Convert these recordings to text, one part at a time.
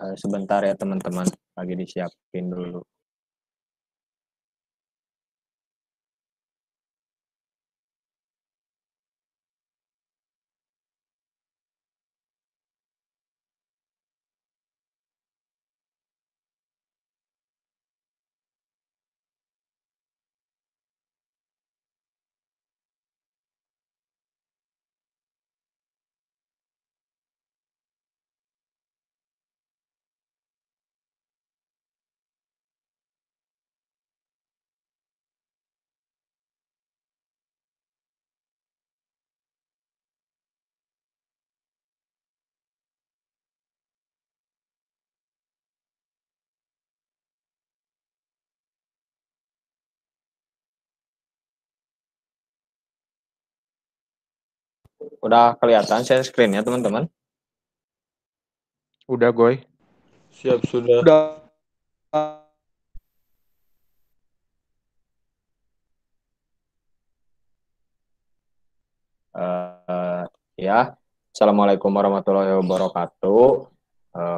Sebentar ya teman-teman, lagi disiapin dulu. Udah kelihatan share screen-nya teman-teman? Udah, Goy. Siap, sudah. Udah. Ya, Assalamualaikum warahmatullahi wabarakatuh.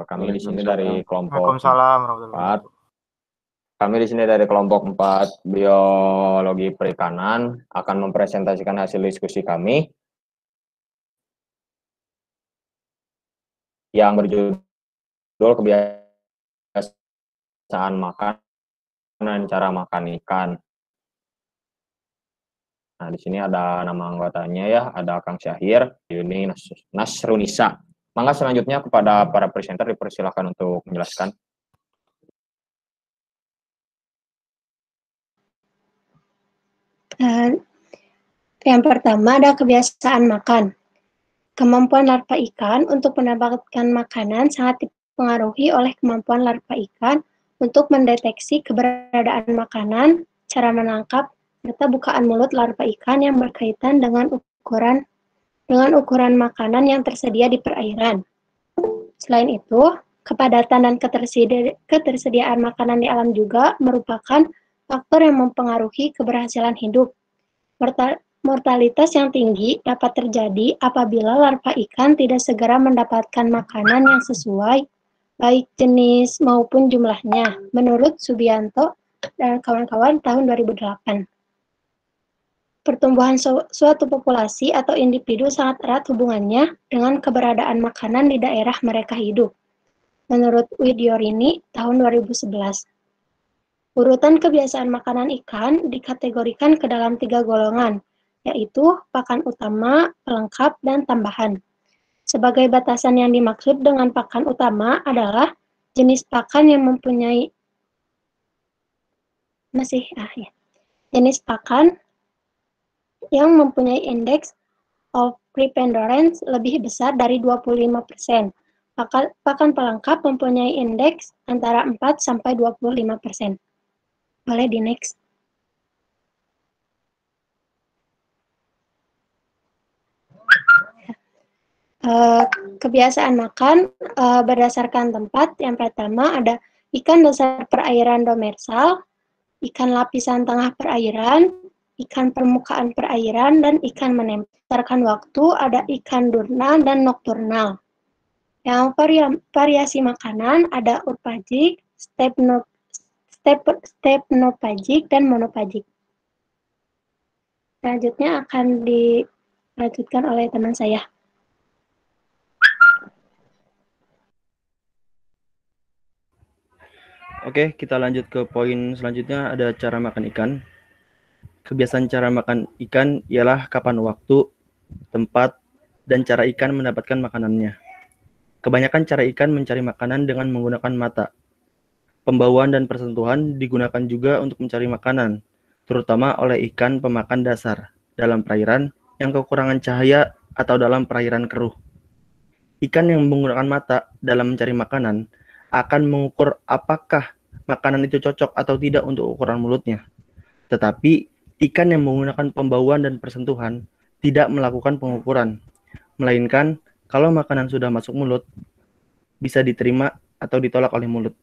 Kami di sini dari kelompok Waalaikumsalam warahmatullahi 4. Kami di sini dari kelompok 4 Biologi Perikanan akan mempresentasikan hasil diskusi kami yang berjudul kebiasaan makan dan cara makan ikan. Nah, di sini ada nama anggotanya ya, ada Kang Syahir, Yuni Nasrunisa. Mangga selanjutnya kepada para presenter dipersilakan untuk menjelaskan. Yang pertama ada kebiasaan makan. Kemampuan larva ikan untuk mendapatkan makanan sangat dipengaruhi oleh kemampuan larva ikan untuk mendeteksi keberadaan makanan, cara menangkap, serta bukaan mulut larva ikan yang berkaitan dengan ukuran makanan yang tersedia di perairan. Selain itu, kepadatan dan ketersediaan makanan di alam juga merupakan faktor yang mempengaruhi keberhasilan hidup. Mortalitas yang tinggi dapat terjadi apabila larva ikan tidak segera mendapatkan makanan yang sesuai, baik jenis maupun jumlahnya, menurut Subianto dan kawan-kawan tahun 2008. Pertumbuhan suatu populasi atau individu sangat erat hubungannya dengan keberadaan makanan di daerah mereka hidup, menurut Widyorini tahun 2011. Urutan kebiasaan makanan ikan dikategorikan ke dalam 3 golongan, yaitu pakan utama, pelengkap, dan tambahan. Sebagai batasan yang dimaksud dengan pakan utama adalah jenis pakan yang mempunyai jenis pakan yang mempunyai indeks of preponderance lebih besar dari 25%. Pakan pelengkap mempunyai indeks antara 4 sampai 25%. Boleh di next. Kebiasaan makan berdasarkan tempat. Yang pertama ada ikan dasar perairan demersal, ikan lapisan tengah perairan, ikan permukaan perairan, dan ikan menempel. Berdasarkan waktu ada ikan diurnal dan nokturnal. Yang variasi makanan ada urpagik, stepnopagik, dan monopagik. Selanjutnya akan dilanjutkan oleh teman saya. Oke, kita lanjut ke poin selanjutnya, ada cara makan ikan. Kebiasaan cara makan ikan ialah kapan waktu, tempat, dan cara ikan mendapatkan makanannya. Kebanyakan cara ikan mencari makanan dengan menggunakan mata. Pembauan dan persentuhan digunakan juga untuk mencari makanan, terutama oleh ikan pemakan dasar dalam perairan yang kekurangan cahaya atau dalam perairan keruh. Ikan yang menggunakan mata dalam mencari makanan akan mengukur apakah makanan itu cocok atau tidak untuk ukuran mulutnya. Tetapi ikan yang menggunakan pembauan dan persentuhan tidak melakukan pengukuran, melainkan kalau makanan sudah masuk mulut, bisa diterima atau ditolak oleh mulut.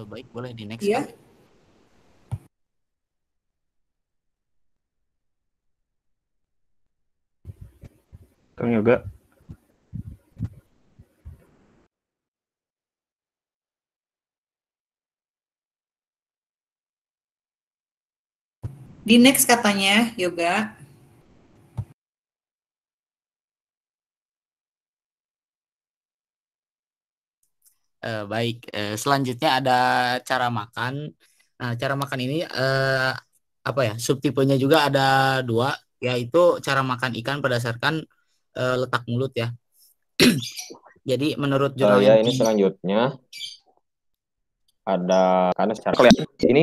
Baik, boleh di next. Iya. Kak. Kang Yoga. Di next katanya, Yoga. Baik, selanjutnya ada cara makan. Nah, cara makan ini apa ya? Subtipenya juga ada 2, yaitu cara makan ikan berdasarkan letak mulut ya. Jadi menurut jurnal Ya, ini selanjutnya ada karena secara kelihatan ini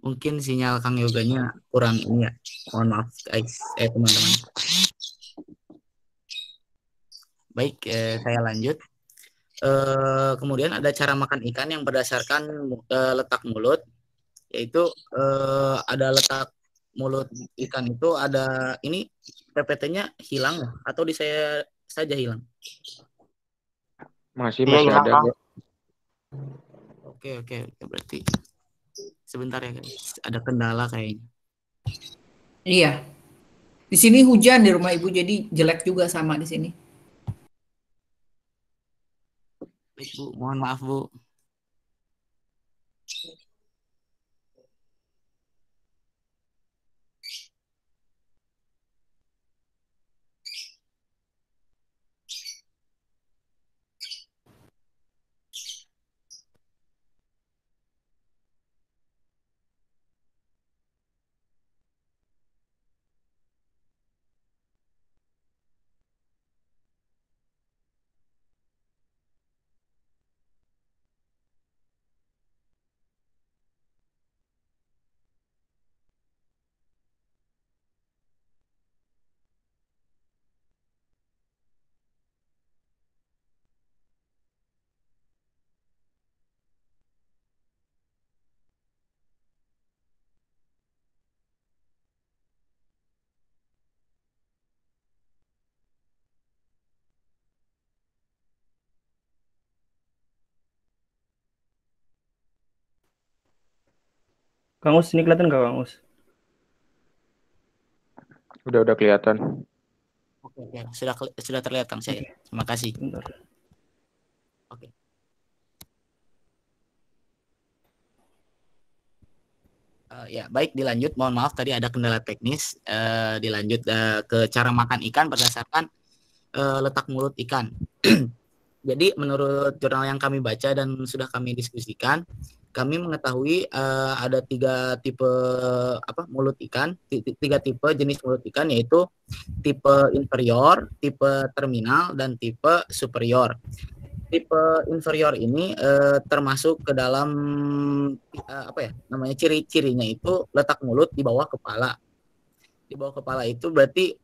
mungkin sinyal Kang Yoganya kurang ini ya. Mohon maaf guys, teman-teman. Baik, saya lanjut. Kemudian ada cara makan ikan yang berdasarkan letak mulut, yaitu ada letak mulut ikan itu ada ini PPT-nya hilang ya? Atau di saya saja hilang? Masih Hilang, ada. Kang. Bro. Oke, berarti sebentar ya guys, ada kendala kayaknya. Iya. Di sini hujan di rumah Ibu, jadi jelek juga sama di sini. Baik Bu, mohon maaf Bu. Kang Us, ini kelihatan nggak Kang Us? Udah kelihatan. Oke, sudah terlihat Kang saya. Terima kasih. Bentar. Oke. Ya, baik, dilanjut. Mohon maaf tadi ada kendala teknis. Dilanjut ke cara makan ikan berdasarkan letak mulut ikan. Jadi menurut jurnal yang kami baca dan sudah kami diskusikan, kami mengetahui ada 3 tipe mulut ikan, 3 tipe jenis mulut ikan, yaitu tipe inferior, tipe terminal, dan tipe superior. Tipe inferior ini termasuk ke dalam ciri-cirinya itu letak mulut di bawah kepala. Di bawah kepala itu berarti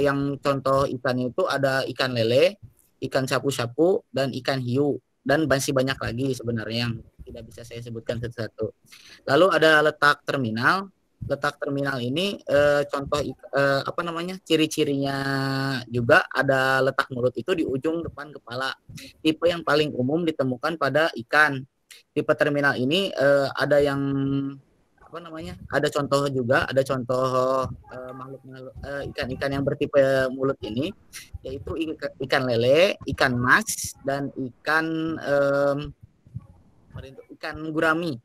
yang contoh ikannya itu ada ikan lele, ikan sapu-sapu, dan ikan hiu, dan masih banyak lagi sebenarnya yang tidak bisa saya sebutkan satu-satu. Lalu ada letak terminal. Letak terminal ini contoh ciri-cirinya juga ada letak mulut itu di ujung depan kepala. Tipe yang paling umum ditemukan pada ikan. Tipe terminal ini ada yang ada contoh juga, ada contoh ikan-ikan yang bertipe mulut ini, yaitu ikan lele, ikan mas, dan ikan gurami.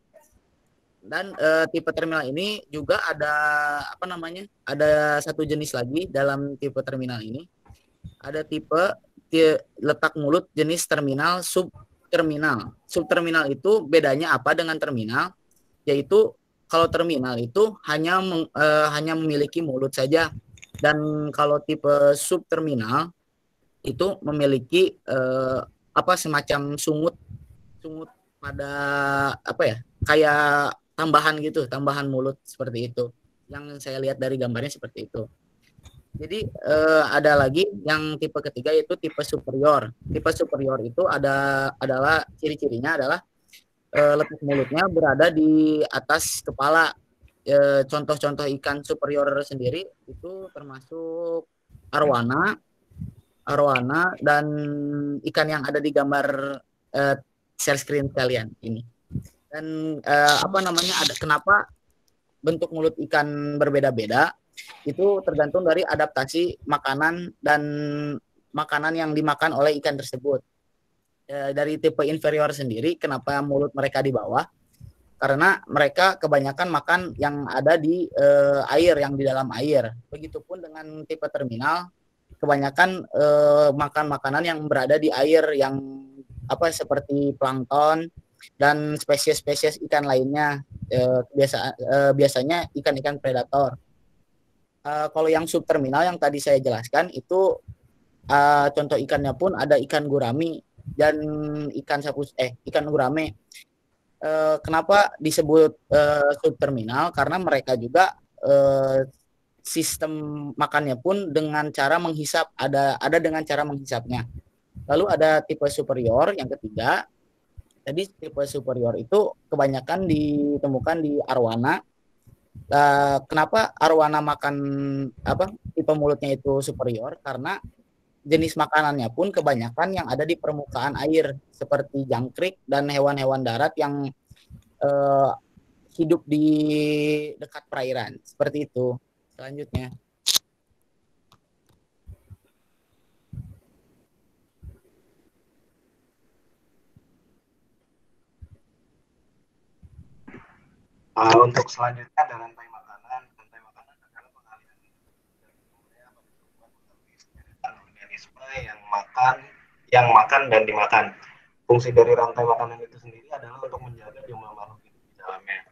Dan tipe terminal ini juga ada ada satu jenis lagi dalam tipe terminal ini. Ada tipe letak mulut jenis terminal subterminal. Subterminal itu bedanya apa dengan terminal? Yaitu kalau terminal itu hanya memiliki mulut saja, dan kalau tipe subterminal itu memiliki semacam sungut pada kayak tambahan mulut seperti itu. Yang saya lihat dari gambarnya seperti itu. Jadi ada lagi yang tipe ketiga, yaitu tipe superior. Tipe superior itu adalah ciri-cirinya adalah letak mulutnya berada di atas kepala. Contoh-contoh ikan superior sendiri itu termasuk arwana dan ikan yang ada di gambar share screen kalian ini. Dan kenapa bentuk mulut ikan berbeda-beda? Itu tergantung dari adaptasi makanan dan makanan yang dimakan oleh ikan tersebut. Dari tipe inferior sendiri, kenapa mulut mereka di bawah? Karena mereka kebanyakan makan yang ada di air, yang di dalam air. Begitupun dengan tipe terminal, kebanyakan makan makanan yang berada di air, yang seperti plankton dan spesies-spesies ikan lainnya. Biasanya ikan-ikan predator. Kalau yang subterminal yang tadi saya jelaskan itu contoh ikannya pun ada ikan gurami dan ikan gurame. Kenapa disebut subterminal? Karena mereka juga sistem makannya pun dengan cara menghisap, ada dengan cara menghisapnya. Lalu ada tipe superior yang ketiga. Jadi tipe superior itu kebanyakan ditemukan di arwana. Kenapa arwana makan tipe mulutnya itu superior? Karena jenis makanannya pun kebanyakan yang ada di permukaan air seperti jangkrik dan hewan-hewan darat yang hidup di dekat perairan. Seperti itu. Selanjutnya. Untuk selanjutnya ada rantai makanan. Rantai makanan adalah pengalihan organisme yang makan dan dimakan. Fungsi dari rantai makanan itu sendiri adalah untuk menjaga jumlah makhluk hidup di dalamnya.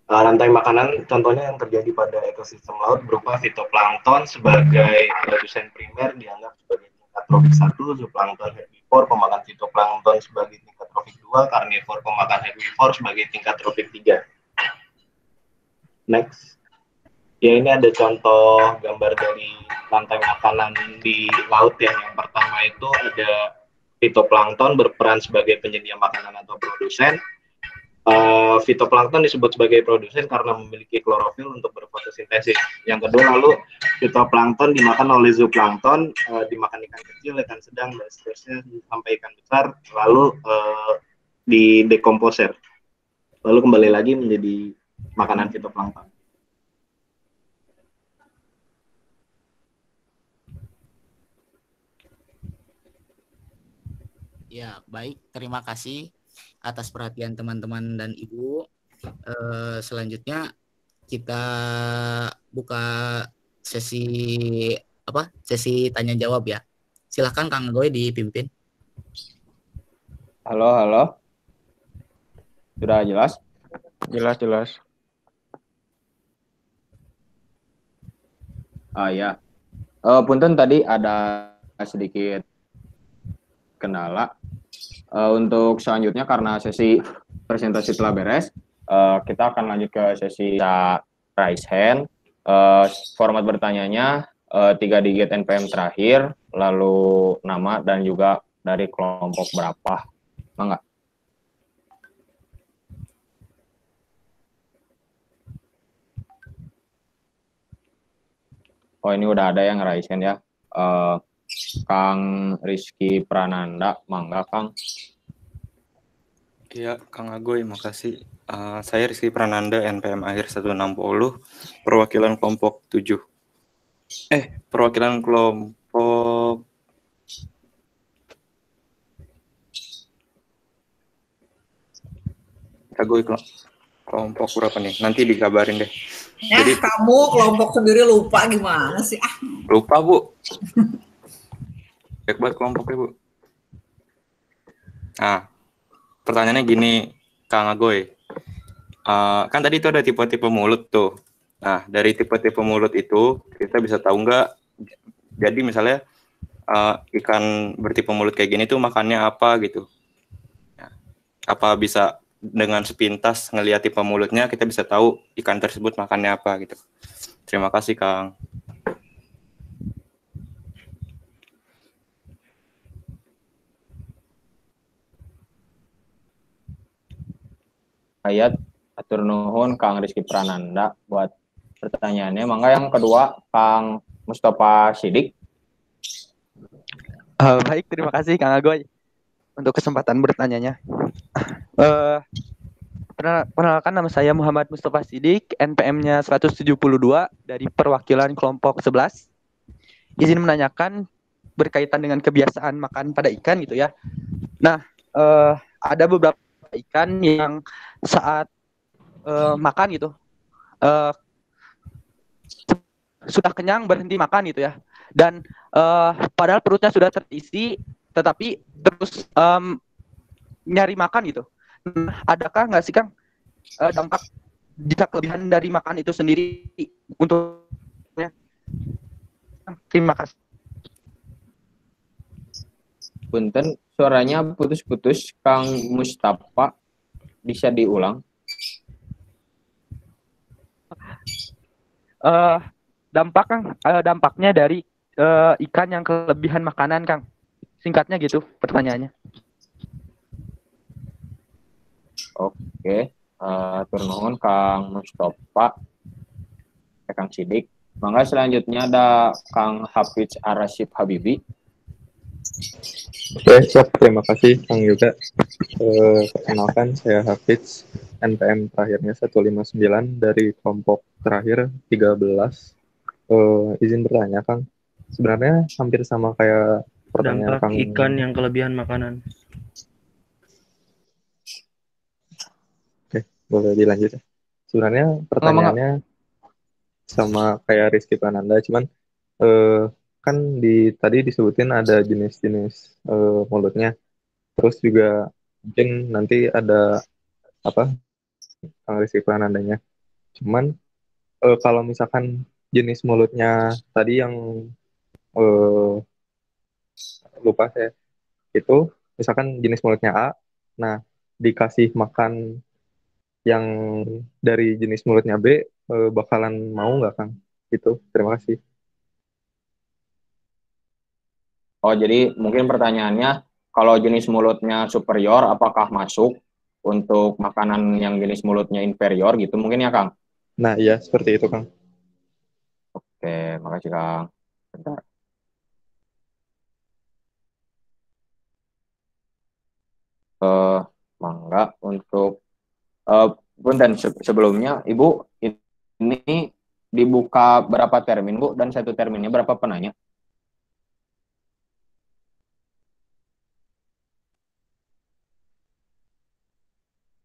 Rantai makanan contohnya yang terjadi pada ekosistem laut berupa fitoplankton sebagai produsen primer dianggap sebagai tingkat trofik 1, zooplankton herbivore pemakan fitoplankton sebagai tingkat trofik 2, karnivor pemakan herbivore sebagai tingkat trofik 3. Next. Ya, ini ada contoh gambar dari rantai makanan di laut ya. Yang pertama itu ada fitoplankton berperan sebagai penyedia makanan atau produsen. Fitoplankton disebut sebagai produsen karena memiliki klorofil untuk berfotosintesis. Yang kedua, lalu fitoplankton dimakan oleh zooplankton, dimakan ikan kecil, ikan sedang, dan seterusnya sampai ikan besar, lalu didekomposer. Lalu kembali lagi menjadi makanan fitoplankton. Ya, baik. Terima kasih atas perhatian teman-teman dan Ibu. Selanjutnya kita buka sesi tanya jawab ya. Silahkan Kang Goy dipimpin. Halo. Sudah jelas? Jelas. Ya. Punten tadi ada sedikit kendala. Untuk selanjutnya karena sesi presentasi telah beres, kita akan lanjut ke sesi raise hand. Format bertanyanya 3 digit NPM terakhir, lalu nama dan juga dari kelompok berapa. Mangga. Oh, ini udah ada yang raise hand ya. Kang Rizky Prananda, mangga Kang. Iya, Kang Agoy, makasih. Saya Rizky Prananda, NPM akhir 160, perwakilan kelompok 7. Perwakilan kelompok Agoy, kelompok berapa nih? Nanti dikabarin deh. Jadi kamu kelompok sendiri lupa gimana sih? Lupa, Bu. Baik banget kelompoknya, Bu. Pertanyaannya gini, Kang Agoy. Kan tadi itu ada tipe-tipe mulut tuh. Nah, dari tipe-tipe mulut itu, kita bisa tahu nggak, jadi misalnya ikan bertipe mulut kayak gini tuh makannya apa gitu. Nah, apa bisa dengan sepintas ngelihat tipe mulutnya, kita bisa tahu ikan tersebut makannya apa gitu. Terima kasih, Kang. Ayat atur nuhun Kang Rizky Prananda buat pertanyaannya. Mangga yang kedua Kang Mustafa Sidik. Baik, terima kasih Kang Agoy untuk kesempatan bertanyanya. Eh, Perkenalkan, nama saya Muhammad Mustafa Sidik, NPM-nya 172 dari perwakilan kelompok 11. Izin menanyakan berkaitan dengan kebiasaan makan pada ikan gitu ya. Nah, ada beberapa ikan yang saat makan gitu, sudah kenyang berhenti makan gitu ya. Dan padahal perutnya sudah terisi, tetapi terus nyari makan gitu. Nah, adakah nggak sih Kang dampak jika kelebihan dari makan itu sendiri untuknya? Terima kasih. Punten, suaranya putus-putus, Kang Mustafa, bisa diulang? Dampak Kang, dampaknya dari ikan yang kelebihan makanan Kang. Singkatnya gitu pertanyaannya. Oke, tur nuhun Kang Mustafa, Kang Sidik. Mangga selanjutnya ada Kang Hafiz Arashid Habibi. Oke, siap. Terima kasih Kang Yuga. Perkenalkan, saya Hafiz, NPM terakhirnya 159 dari kelompok terakhir 13. Izin bertanya, Kang. Sebenarnya hampir sama kayak pertanyaan Dampak Kang. ikan yang kelebihan makanan. Oke, boleh dilanjut ya. Sebenarnya pertanyaannya sama kayak Rizky Prananda, cuman kan tadi disebutin ada jenis-jenis mulutnya. Terus juga mungkin nanti ada apa Rizky Pranandanya. Cuman kalau misalkan jenis mulutnya tadi yang lupa saya itu, misalkan jenis mulutnya A, nah dikasih makan yang dari jenis mulutnya B, bakalan mau nggak Kang? Gitu. Terima kasih. Oh, jadi mungkin pertanyaannya, kalau jenis mulutnya superior, apakah masuk untuk makanan yang jenis mulutnya inferior gitu mungkin ya, Kang? Nah, iya seperti itu, Kang. Oke, makasih, Kang. Bentar. Mangga untuk Punten, sebelumnya Ibu ini dibuka berapa termin, Bu? Dan satu terminnya berapa penanya?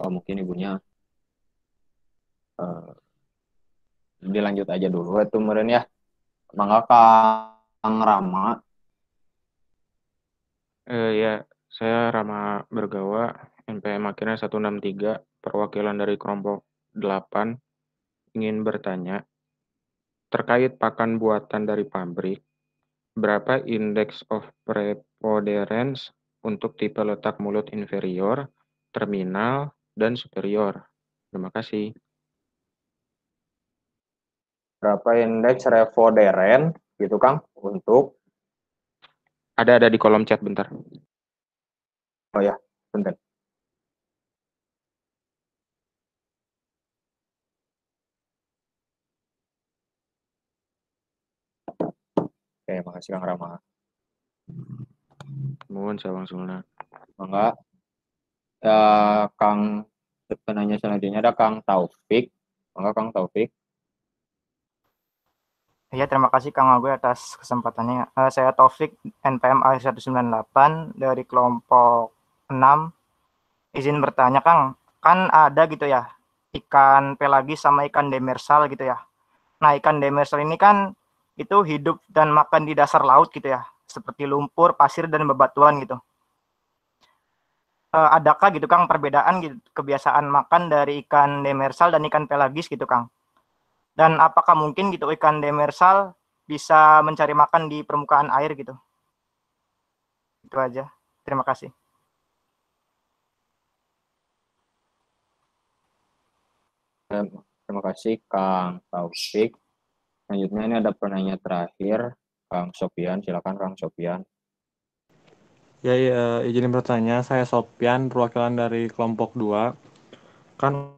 Oh, mungkin Ibunya dilanjut aja dulu itu meren ya. Mangga Kang Rama. Ya, saya Rama Bergawa, NPM akhirnya 163, perwakilan dari kelompok 8, ingin bertanya, terkait pakan buatan dari pabrik, berapa indeks of preponderance untuk tipe letak mulut inferior, terminal, dan superior? Terima kasih. Berapa indeks revoderen gitu, Kang, untuk Ada di kolom chat bentar. Oh ya, bentar. Oke, makasih Kang Rama. Mohon saya langsung. Mangga Kang penanya selanjutnya ada Kang Taufik. Mangga Kang Taufik. Ya, terima kasih Kang Agoy atas kesempatannya. Saya Taufik, NPM A198 dari kelompok 6. Izin bertanya Kang, kan ada gitu ya, ikan pelagis sama ikan demersal gitu ya. Nah, ikan demersal ini kan itu hidup dan makan di dasar laut gitu ya, seperti lumpur, pasir, dan bebatuan gitu. Adakah gitu Kang perbedaan gitu, kebiasaan makan dari ikan demersal dan ikan pelagis gitu Kang? Dan apakah mungkin gitu ikan demersal bisa mencari makan di permukaan air gitu? Itu aja. Terima kasih. Terima kasih Kang Taufik. Selanjutnya ini ada penanya terakhir, Kang Sopian. Silakan Kang Sopian. Ya, izin bertanya, saya Sopian, perwakilan dari kelompok 2. Kan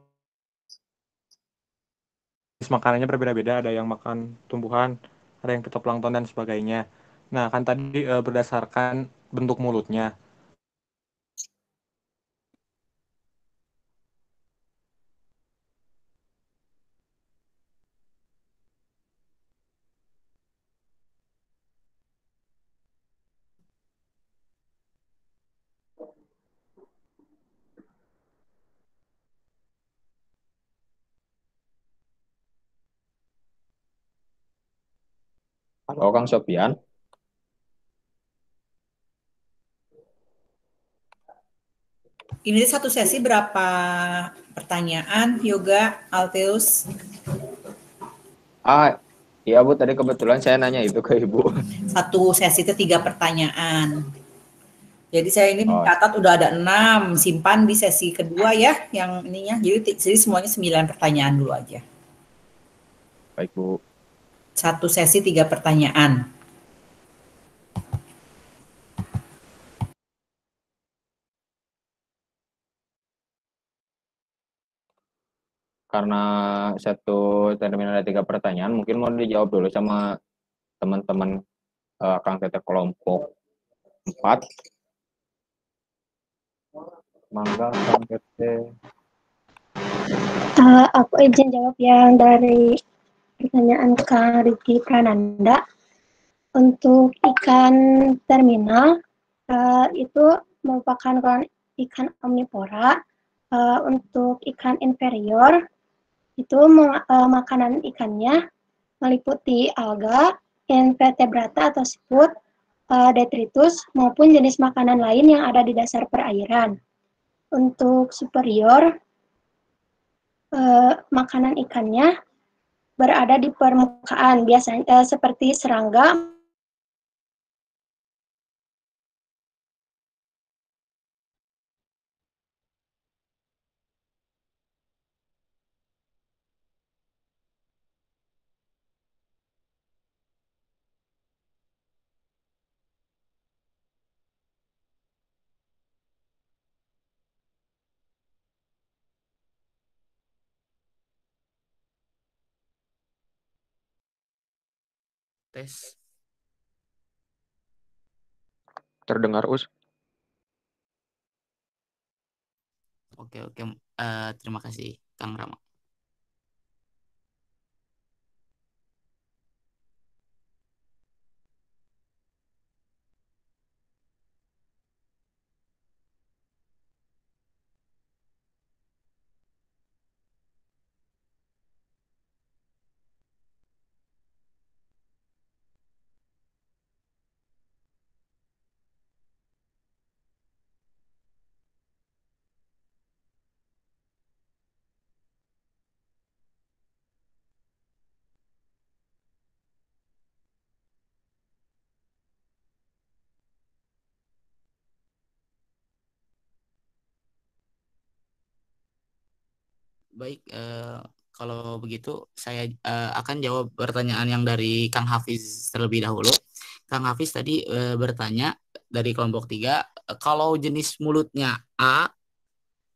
makanannya berbeda-beda, ada yang makan tumbuhan, ada yang fitoplankton dan sebagainya. Nah, kan tadi berdasarkan bentuk mulutnya. Halo Kang Sofian. Ini satu sesi berapa pertanyaan, Yoga, Alteus? Iya Bu, tadi kebetulan saya nanya itu ke Ibu. Satu sesi itu 3 pertanyaan. Jadi saya ini mencatat udah ada 6, simpan di sesi kedua ya, yang ininya. Jadi semuanya 9 pertanyaan dulu aja. Baik Bu. Satu sesi 3 pertanyaan. Karena satu terminal ada 3 pertanyaan, mungkin mau dijawab dulu sama teman-teman Kang Teteh kelompok 4. Mangga Kang Teteh. Aku izin jawab yang dari pertanyaan Kang Riki Prananda. Untuk ikan terminal itu merupakan golongan ikan omnivora. Untuk ikan inferior itu makanan ikannya meliputi alga, invertebrata atau siput, detritus maupun jenis makanan lain yang ada di dasar perairan. Untuk superior, makanan ikannya berada di permukaan, biasanya seperti serangga. Tes. Terdengar, Us? Oke. Terima kasih, Kang Rama. Baik, kalau begitu saya akan jawab pertanyaan yang dari Kang Hafiz terlebih dahulu. Kang Hafiz tadi bertanya dari kelompok 3, kalau jenis mulutnya A,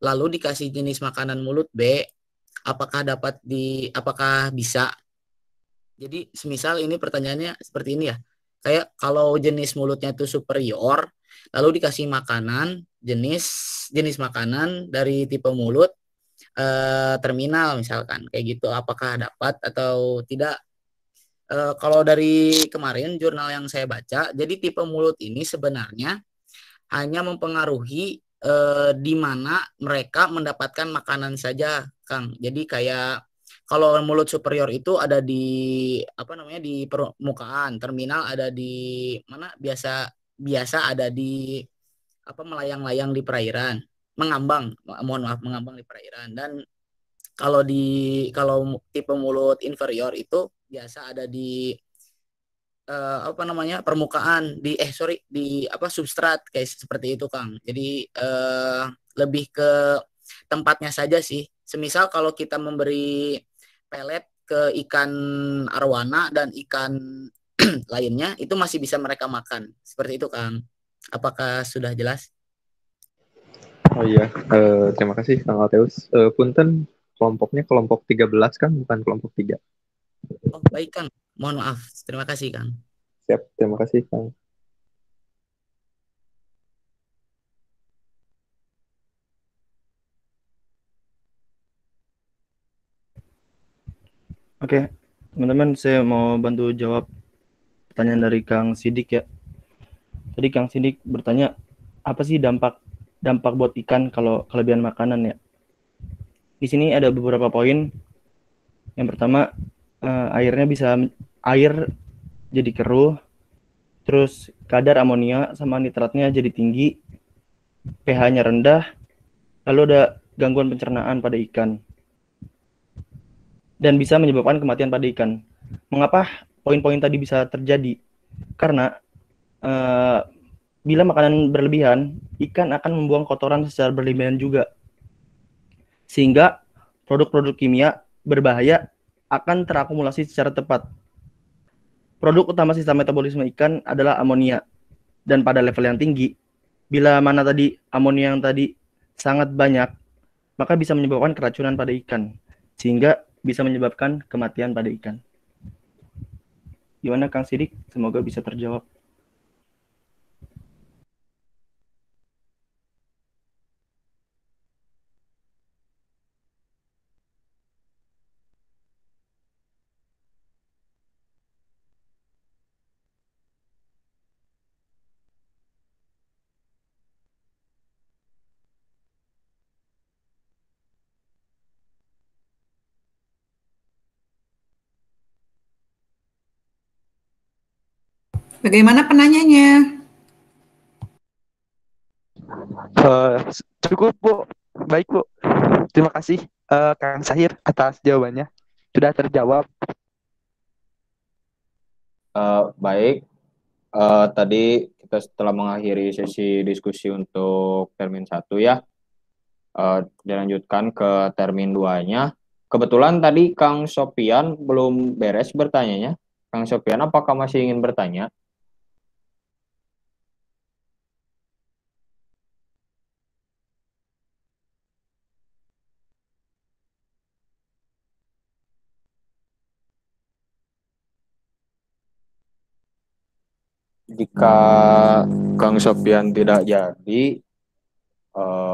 lalu dikasih jenis makanan mulut B, apakah bisa? Jadi semisal ini pertanyaannya seperti ini ya, kayak kalau jenis mulutnya itu superior, lalu dikasih makanan jenis makanan dari tipe mulut terminal misalkan kayak gitu, apakah dapat atau tidak? Kalau dari kemarin jurnal yang saya baca, jadi tipe mulut ini sebenarnya hanya mempengaruhi di mana mereka mendapatkan makanan saja, Kang. Jadi kayak kalau mulut superior itu ada di di permukaan, terminal ada di mana, biasa ada di melayang-layang di perairan, mengambang di perairan. Dan kalau tipe mulut inferior itu biasa ada di permukaan, di substrat kayak seperti itu, Kang. Jadi lebih ke tempatnya saja sih. Semisal kalau kita memberi pelet ke ikan arwana dan ikan lainnya, itu masih bisa mereka makan. Seperti itu, Kang. Apakah sudah jelas? Oh iya, terima kasih Kang Alteus. Punten, kelompoknya kelompok 13 kan, bukan kelompok 3. Oh, baik, Kang. Mohon maaf. Terima kasih, Kang. Siap, terima kasih Kang. Oke, teman-teman, saya mau bantu jawab pertanyaan dari Kang Sidik ya. Tadi Kang Sidik bertanya, apa sih dampak buat ikan kalau kelebihan makanan ya? Di sini ada beberapa poin. Yang pertama, air jadi keruh, terus kadar amonia sama nitratnya jadi tinggi, pH-nya rendah, lalu ada gangguan pencernaan pada ikan, dan bisa menyebabkan kematian pada ikan. Mengapa poin-poin tadi bisa terjadi? Karena bila makanan berlebihan, ikan akan membuang kotoran secara berlebihan juga. Sehingga produk-produk kimia berbahaya akan terakumulasi secara tepat. Produk utama sistem metabolisme ikan adalah amonia. Dan pada level yang tinggi, bila mana tadi amonia yang tadi sangat banyak, maka bisa menyebabkan keracunan pada ikan. Sehingga bisa menyebabkan kematian pada ikan. Gimana Kang Sidik? Semoga bisa terjawab. Bagaimana penanyanya? Cukup Bu, baik Bu. Terima kasih Kang Sahir atas jawabannya. Sudah terjawab. Baik, tadi kita setelah mengakhiri sesi diskusi untuk termin 1 ya, dilanjutkan ke termin 2-nya. Kebetulan tadi Kang Sopian belum beres bertanyanya. Kang Sopian, apakah masih ingin bertanya? Jika Kang Sopian tidak jadi,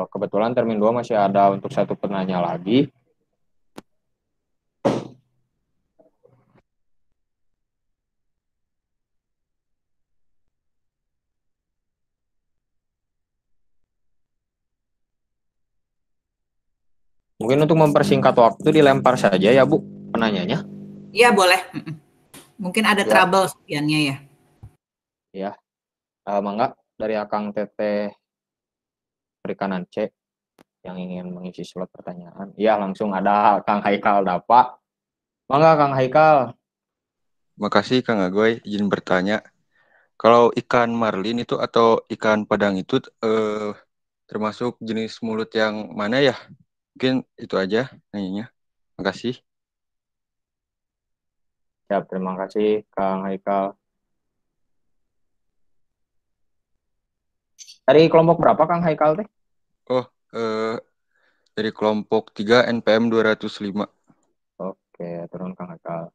kebetulan termin 2 masih ada untuk satu penanya lagi. Mungkin untuk mempersingkat waktu dilempar saja ya Bu penanyanya. Iya boleh. Mungkin ada Ya. trouble sekiannya ya. Ya, mangga dari Akang Teteh Perikanan C yang ingin mengisi slot pertanyaan. Ya, langsung ada Kang Haikal Dapa. Mangga Kang Haikal. Makasih Kang Agoy, izin bertanya. Kalau ikan marlin itu atau ikan padang itu termasuk jenis mulut yang mana ya? Mungkin itu aja nanyanya. Makasih. Siap, terima kasih Kang Haikal. Dari kelompok berapa Kang Haikal teh? Oh, dari kelompok 3 NPM 205. Oke, turun Kang Haikal.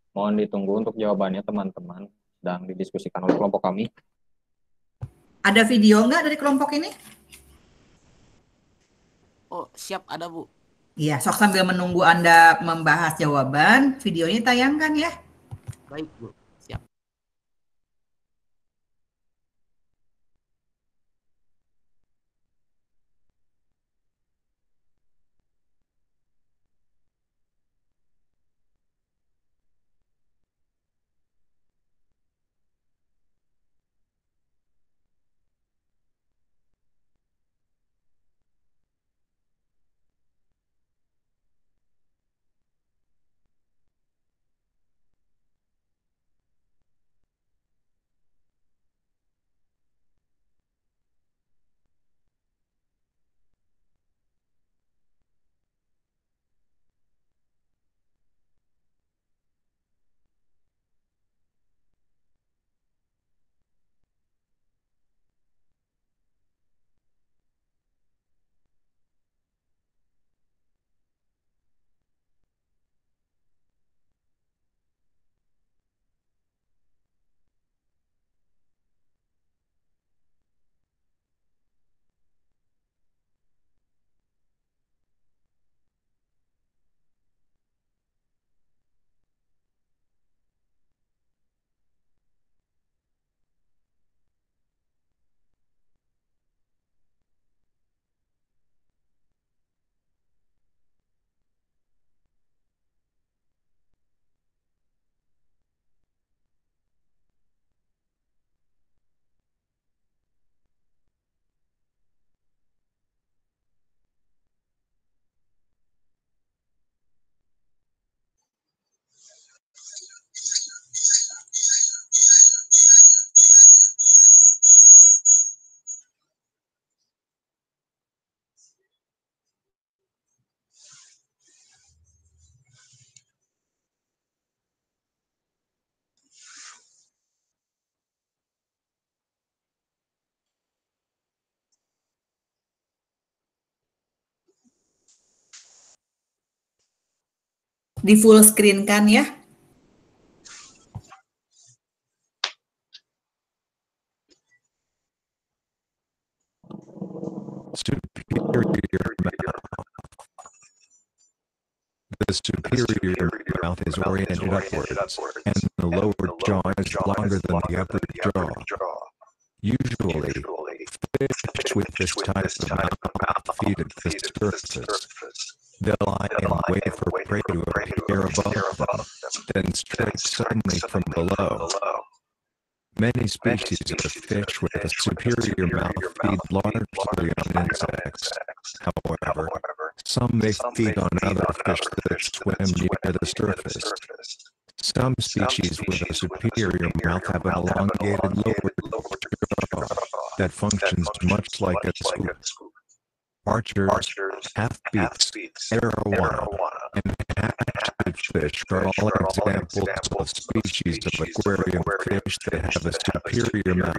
Mohon ditunggu untuk jawabannya teman-teman. Sedang didiskusikan oleh kelompok kami. Ada video nggak dari kelompok ini? Oh, siap ada Bu. Iya, sok sambil menunggu Anda membahas jawaban, videonya tayangkan ya. Baik Bu, siap. Di full screen kan ya? Superior mouth. The superior mouth is oriented upwards, and the lower jaw is longer than the upper jaw. Usually, fish with this type of mouth feed at the surface. They'll lie in wait for prey to appear above them, then strike suddenly from below. Many species of fish with a superior mouth feed largely on insects. However, some may feed on other fish that swim near the surface. Some species with a superior mouth have an elongated lower jaw that functions much like a scoop. Archers, half-beaks, arowana, and hatchet fish are all examples of species of aquarium fish that have a superior mouth.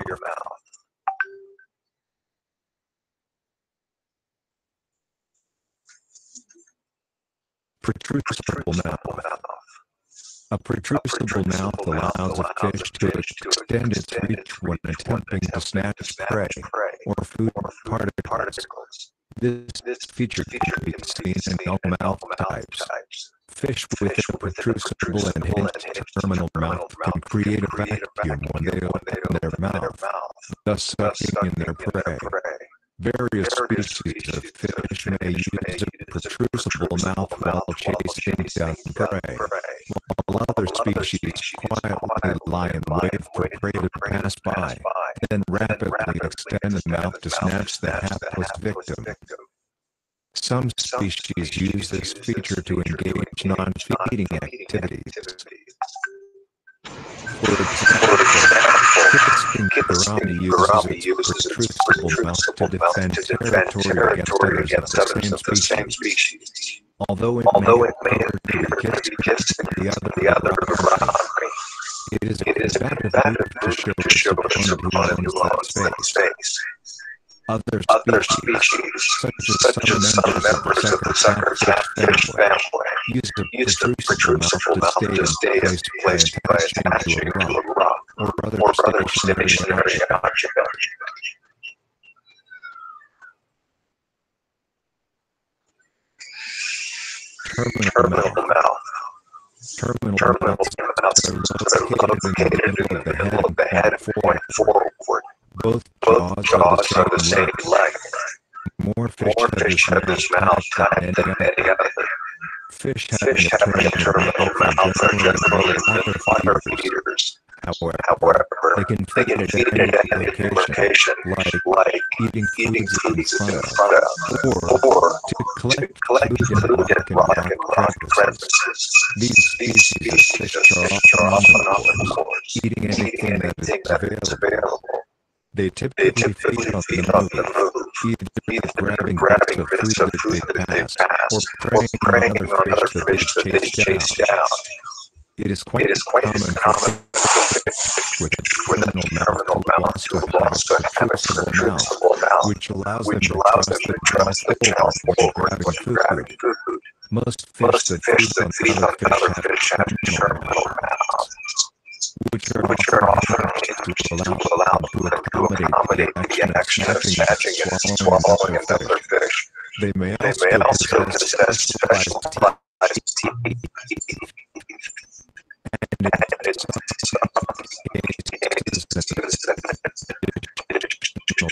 Protrusible mouth. A protrusible mouth allows a fish to extend its reach when attempting to snatch prey or food particles. This feature can be seen in all mouth types. Fish with a protrusible and hinged terminal mouth can create a vacuum when they open their mouth, thus sucking in their prey. Various species of fish may use a protrusible mouth while chasing down prey, while other species quietly lie in wait for prey to pass by, then rapidly extend the mouth to snatch the hapless victim. Some species use this feature to engage non-feeding activities. For example, Kidskin uses its protrusible mouth to defend territory against others of the same species. Although it may appear to be kissing the other variety, it is a combative move to show its opponent who owns that space. Other species, such as some members of the sucker catfish family, use the protrusible mouth to stay in place by attaching to a rock or other stationary object. Terminal mouth. Terminal mouths are located in the middle of the head and point forward. Both jaws are the same length. More fish have this mouth type than any other. Fish having a terminal mouth are generally water feeders. However, they can feed at any location, like eating foods in front of, or to collect food in rock and crevices. These species of fish are often omnivores, eating anything that is available. They typically feed on the move, either grabbing bits of food that they pass, or preying on other fish that they chase down. It is quite common for fish with a terminal mouth to also have a protrusible mouth, which allows them to trust the jaws forward when grabbing food. Most fish that feed on other fish have terminal mouths, which are often made to allow them to accommodate the action of snatching and swallowing another fish. They may also possess specialized teeth, and in some cases an additional jaw.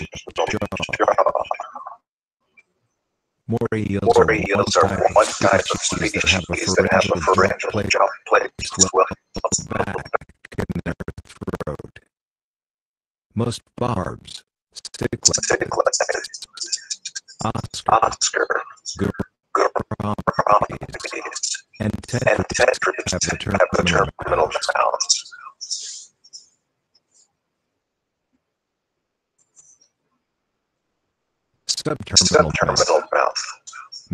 Moray eels are one type of species that have a pharyngeal jaw placed well back in their throat. Most barbs, cichlids, oscar, gouramis, and tetrads have the terminal mouths. Subterminal mouth.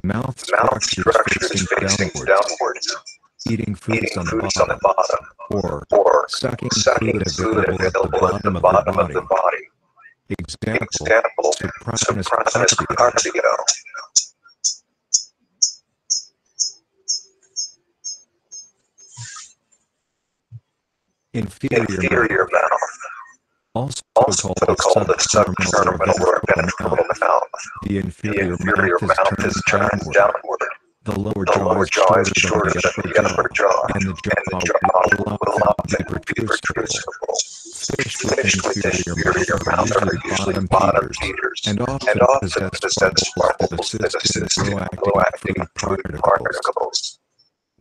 Mouth structure is facing downwards, eating foods on the bottom, or sucking food available at the bottom of the body. Example, Supranus carpio. Inferior mouth. Also called the subterminal or ventral mouth. The inferior mouth is turned downward. The lower jaw is shorter than the upper jaw, and the jaw will allow them to be protrusible. Fish with inferior mouth are usually bottom feeders, and often possess sparkles that assist in proacting food particles.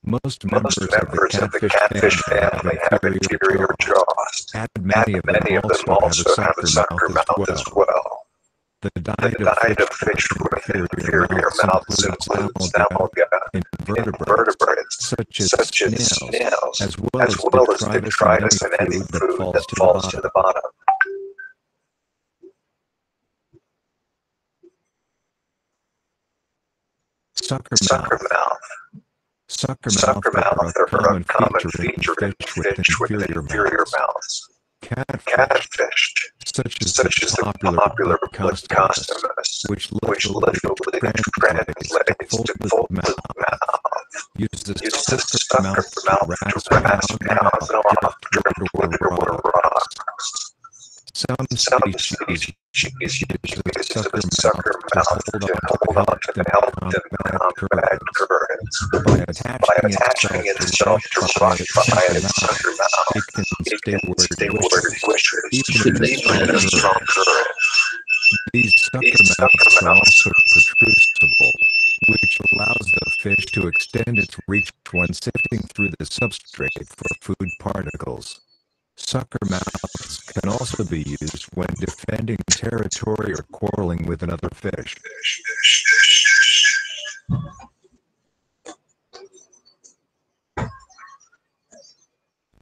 Most members of the catfish family have inferior jaws, and many of them also have a sucker mouth as well. The diet of fish with inferior mouths includes alga, invertebrates such as snails, as well as detritus and any food that falls to the bottom. Sucker mouth. Sucker mouth are a common feature in fish with inferior mouths. Catfish, such as the popular Buccostomus, which literally translates to full mouth, uses the sucker mouth to rasp out dirt or rocks. Some species use the sucker mouth to hold on to help them combat currents. By attaching itself to rock by its sucker mouth, it can stay where it wishes, even in a strong current. These sucker mouths are also protrusible, which allows the fish to extend its reach when sifting through the substrate for food particles. Sucker mouths can also be used when defending territory or quarreling with another fish.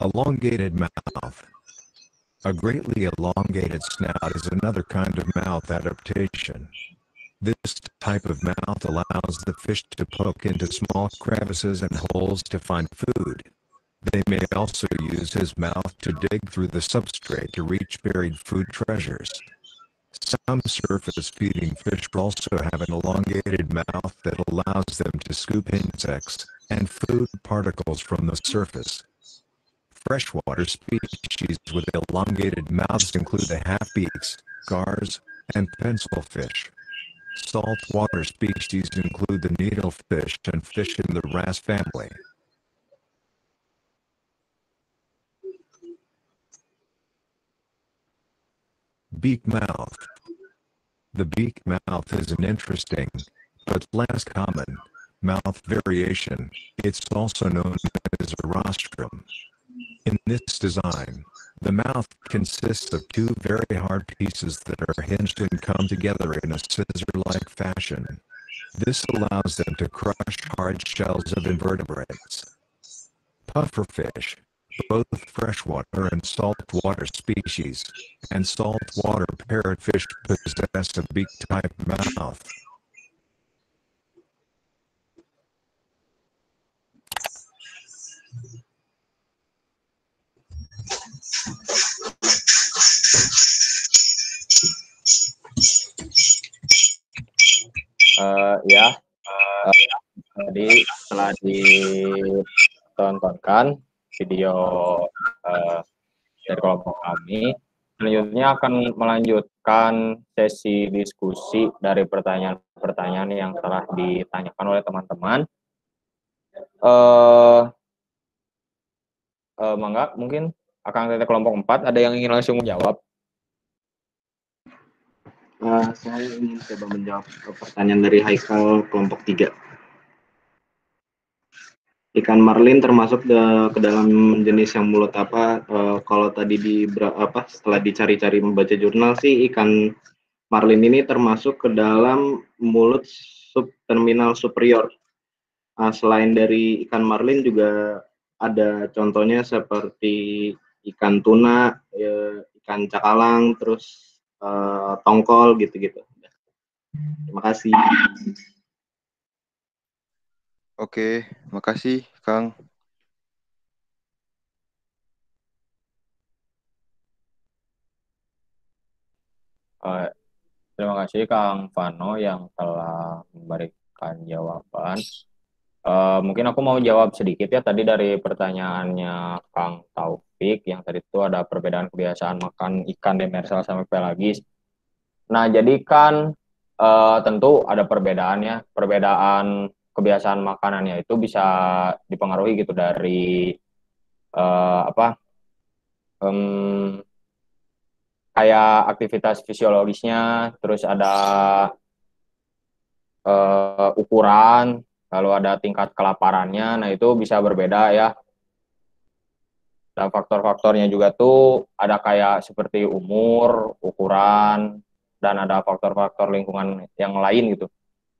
Elongated mouth. A greatly elongated snout is another kind of mouth adaptation. This type of mouth allows the fish to poke into small crevices and holes to find food. They may also use his mouth to dig through the substrate to reach buried food treasures. Some surface-feeding fish also have an elongated mouth that allows them to scoop insects and food particles from the surface. Freshwater species with elongated mouths include the half-beaks, gars, and pencilfish. Saltwater species include the needlefish and fish in the wrasse family. Beak mouth. The beak mouth is an interesting, but less common, mouth variation. It's also known as a rostrum. In this design, the mouth consists of two very hard pieces that are hinged and come together in a scissor-like fashion. This allows them to crush hard shells of invertebrates. Pufferfish, both freshwater and saltwater species, and saltwater parrotfish possess a beak-type mouth. Tadi setelah ditontonkan video dari kelompok kami, selanjutnya akan melanjutkan sesi diskusi dari pertanyaan-pertanyaan yang telah ditanyakan oleh teman-teman. Mangga, mungkin Akang Teteh kelompok 4 ada yang ingin langsung menjawab? Saya ingin coba menjawab pertanyaan dari Haikal kelompok 3. Ikan marlin termasuk ke dalam jenis yang mulut apa? Kalau tadi setelah dicari-cari membaca jurnal sih, ikan marlin ini termasuk ke dalam mulut subterminal superior. Selain dari ikan marlin juga ada contohnya seperti ikan tuna, ikan cakalang, terus tongkol gitu-gitu. Terima kasih. Oke, makasih Kang. Terima kasih Kang Vano yang telah memberikan jawaban. Mungkin aku mau jawab sedikit ya tadi dari pertanyaannya Kang Taufik yang tadi itu ada perbedaan kebiasaan makan ikan demersal sama pelagis. Nah, jadi kan tentu ada perbedaannya. Perbedaan kebiasaan makanannya itu bisa dipengaruhi gitu dari apa em, kayak aktivitas fisiologisnya, terus ada ukuran, lalu ada tingkat kelaparannya. Nah, itu bisa berbeda ya. Dan faktor-faktornya juga tuh ada kayak seperti umur, ukuran, dan ada faktor-faktor lingkungan yang lain gitu.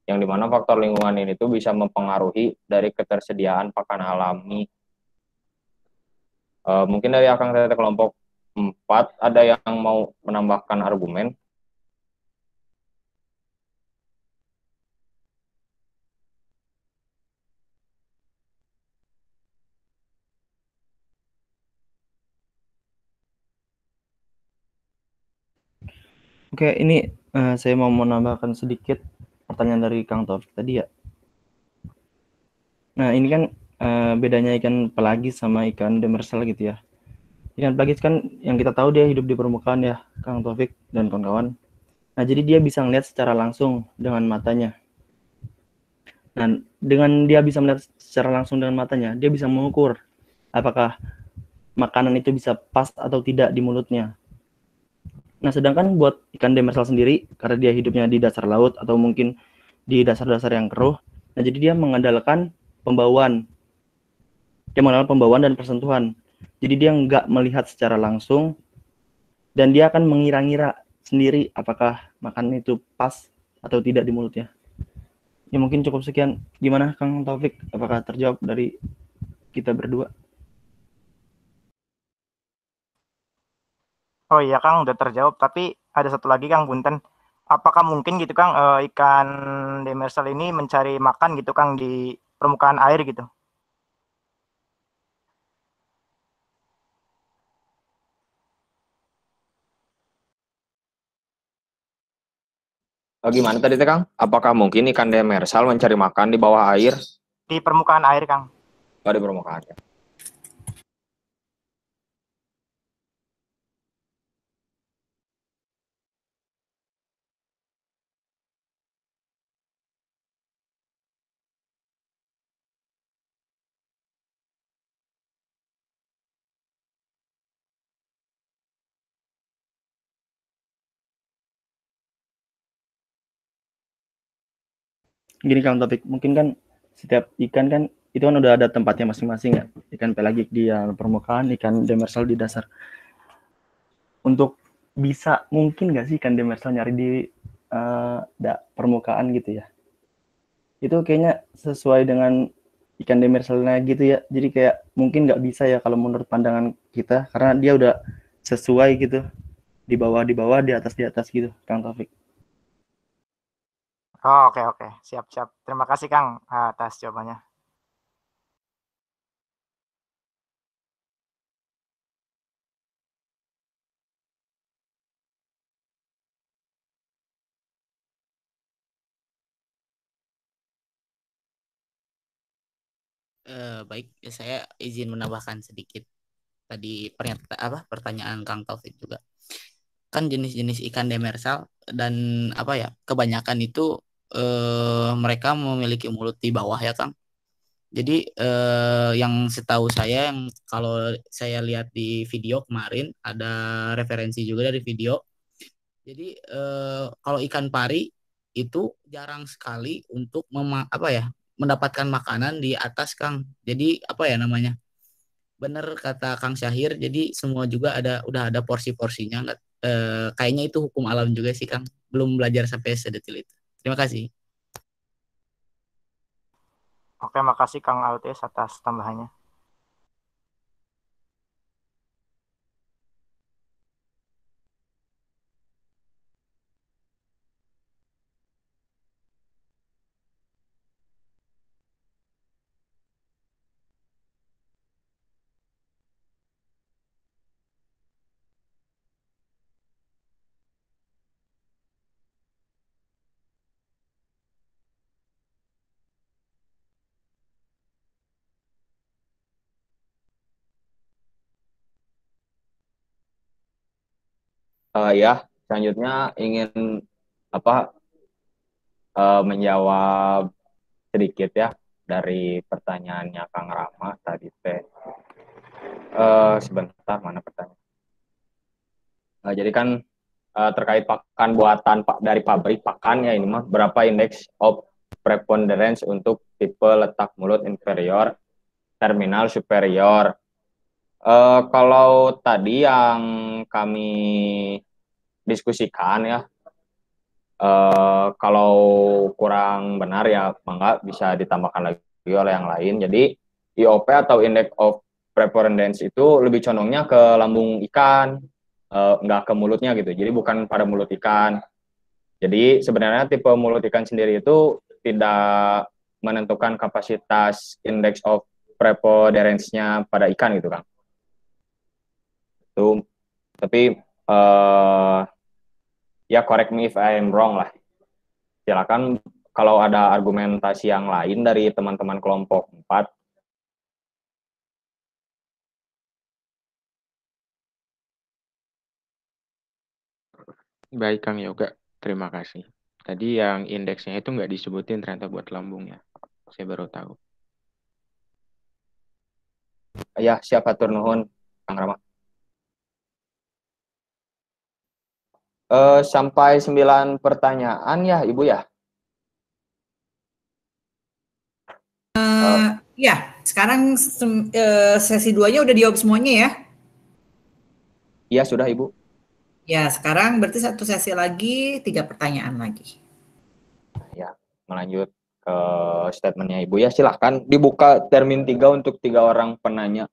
Yang dimana faktor lingkungan ini tuh bisa mempengaruhi dari ketersediaan pakan alami. Mungkin dari Akang Teteh kelompok 4 ada yang mau menambahkan argumen. Oke, ini saya mau menambahkan sedikit pertanyaan dari Kang Taufik tadi ya. Nah, ini kan bedanya ikan pelagis sama ikan demersal gitu ya. Ikan pelagis kan yang kita tahu dia hidup di permukaan ya, Kang Taufik dan kawan-kawan. Nah, jadi dia bisa melihat secara langsung dengan matanya. Nah, dengan dia bisa melihat secara langsung dengan matanya, dia bisa mengukur apakah makanan itu bisa pas atau tidak di mulutnya. Nah, sedangkan buat ikan demersal sendiri, karena dia hidupnya di dasar laut atau mungkin di dasar-dasar yang keruh, nah jadi dia mengandalkan pembauan. Dia mengandalkan pembauan dan persentuhan. Jadi dia nggak melihat secara langsung, dan dia akan mengira-ngira sendiri apakah makanan itu pas atau tidak di mulutnya. Ya mungkin cukup sekian. Gimana Kang Taufik? Apakah terjawab dari kita berdua? Oh iya Kang, udah terjawab. Tapi ada satu lagi Kang, Punten. Apakah mungkin gitu Kang, ikan demersal ini mencari makan gitu Kang di permukaan air gitu? Gimana tadi teh Kang? Apakah mungkin ikan demersal mencari makan di bawah air? Di permukaan air Kang. Oh, di permukaan. Gini Kang Taufik, mungkin kan setiap ikan kan itu kan udah ada tempatnya masing-masing ya. Ikan pelagik di permukaan, ikan demersal di dasar. Untuk bisa mungkin nggak sih ikan demersal nyari di permukaan gitu ya? Itu kayaknya sesuai dengan ikan demersalnya gitu ya. Jadi kayak mungkin nggak bisa ya kalau menurut pandangan kita, karena dia udah sesuai gitu di bawah, di atas gitu, Kang Taufik. Oh, oke oke, siap siap. Terima kasih Kang atas jawabannya. Baik, saya izin menambahkan sedikit tadi pertanyaan Kang Taufik juga. Kan jenis-jenis ikan demersal dan apa ya, kebanyakan itu mereka memiliki mulut di bawah ya Kang. Jadi yang setahu saya, yang kalau saya lihat di video kemarin ada referensi juga dari video. Jadi kalau ikan pari itu jarang sekali untuk mendapatkan makanan di atas Kang. Jadi apa ya namanya? Bener kata Kang Syahir. Jadi semua juga udah ada porsi-porsinya. Nggak, kayaknya itu hukum alam juga sih Kang. Belum belajar sampai sedetil itu. Terima kasih. Oke, makasih Kang Altis atas tambahannya. Ya, selanjutnya ingin menjawab sedikit ya dari pertanyaannya Kang Rama tadi teh. Sebentar, mana pertanyaan? Jadi kan terkait pakan buatan dari pabrik pakan ya, ini mah berapa indeks of preponderance untuk tipe letak mulut inferior, terminal superior. Kalau tadi yang kami diskusikan ya, kalau kurang benar ya mangga bisa ditambahkan lagi oleh yang lain. Jadi IOP atau Index of Preponderance itu lebih condongnya ke lambung ikan, nggak ke mulutnya gitu. Jadi bukan pada mulut ikan. Jadi sebenarnya tipe mulut ikan sendiri itu tidak menentukan kapasitas Index of Preponderance-nya pada ikan gitu kan. Itu tapi ya correct me if I am wrong lah. Silakan kalau ada argumentasi yang lain dari teman-teman kelompok 4. Baik Kang Yoga, terima kasih. Tadi yang indeksnya itu nggak disebutin ternyata buat lambungnya. Saya baru tahu. Ya, siap atur nuhun, Kang Rama. Sampai 9 pertanyaan ya, Ibu ya? Ya, sekarang sesi 2-nya udah dijawab semuanya ya? Iya, sudah Ibu. Ya, sekarang berarti satu sesi lagi, 3 pertanyaan lagi. Ya, melanjut ke statementnya Ibu ya, silahkan dibuka termin 3 untuk 3 orang penanya.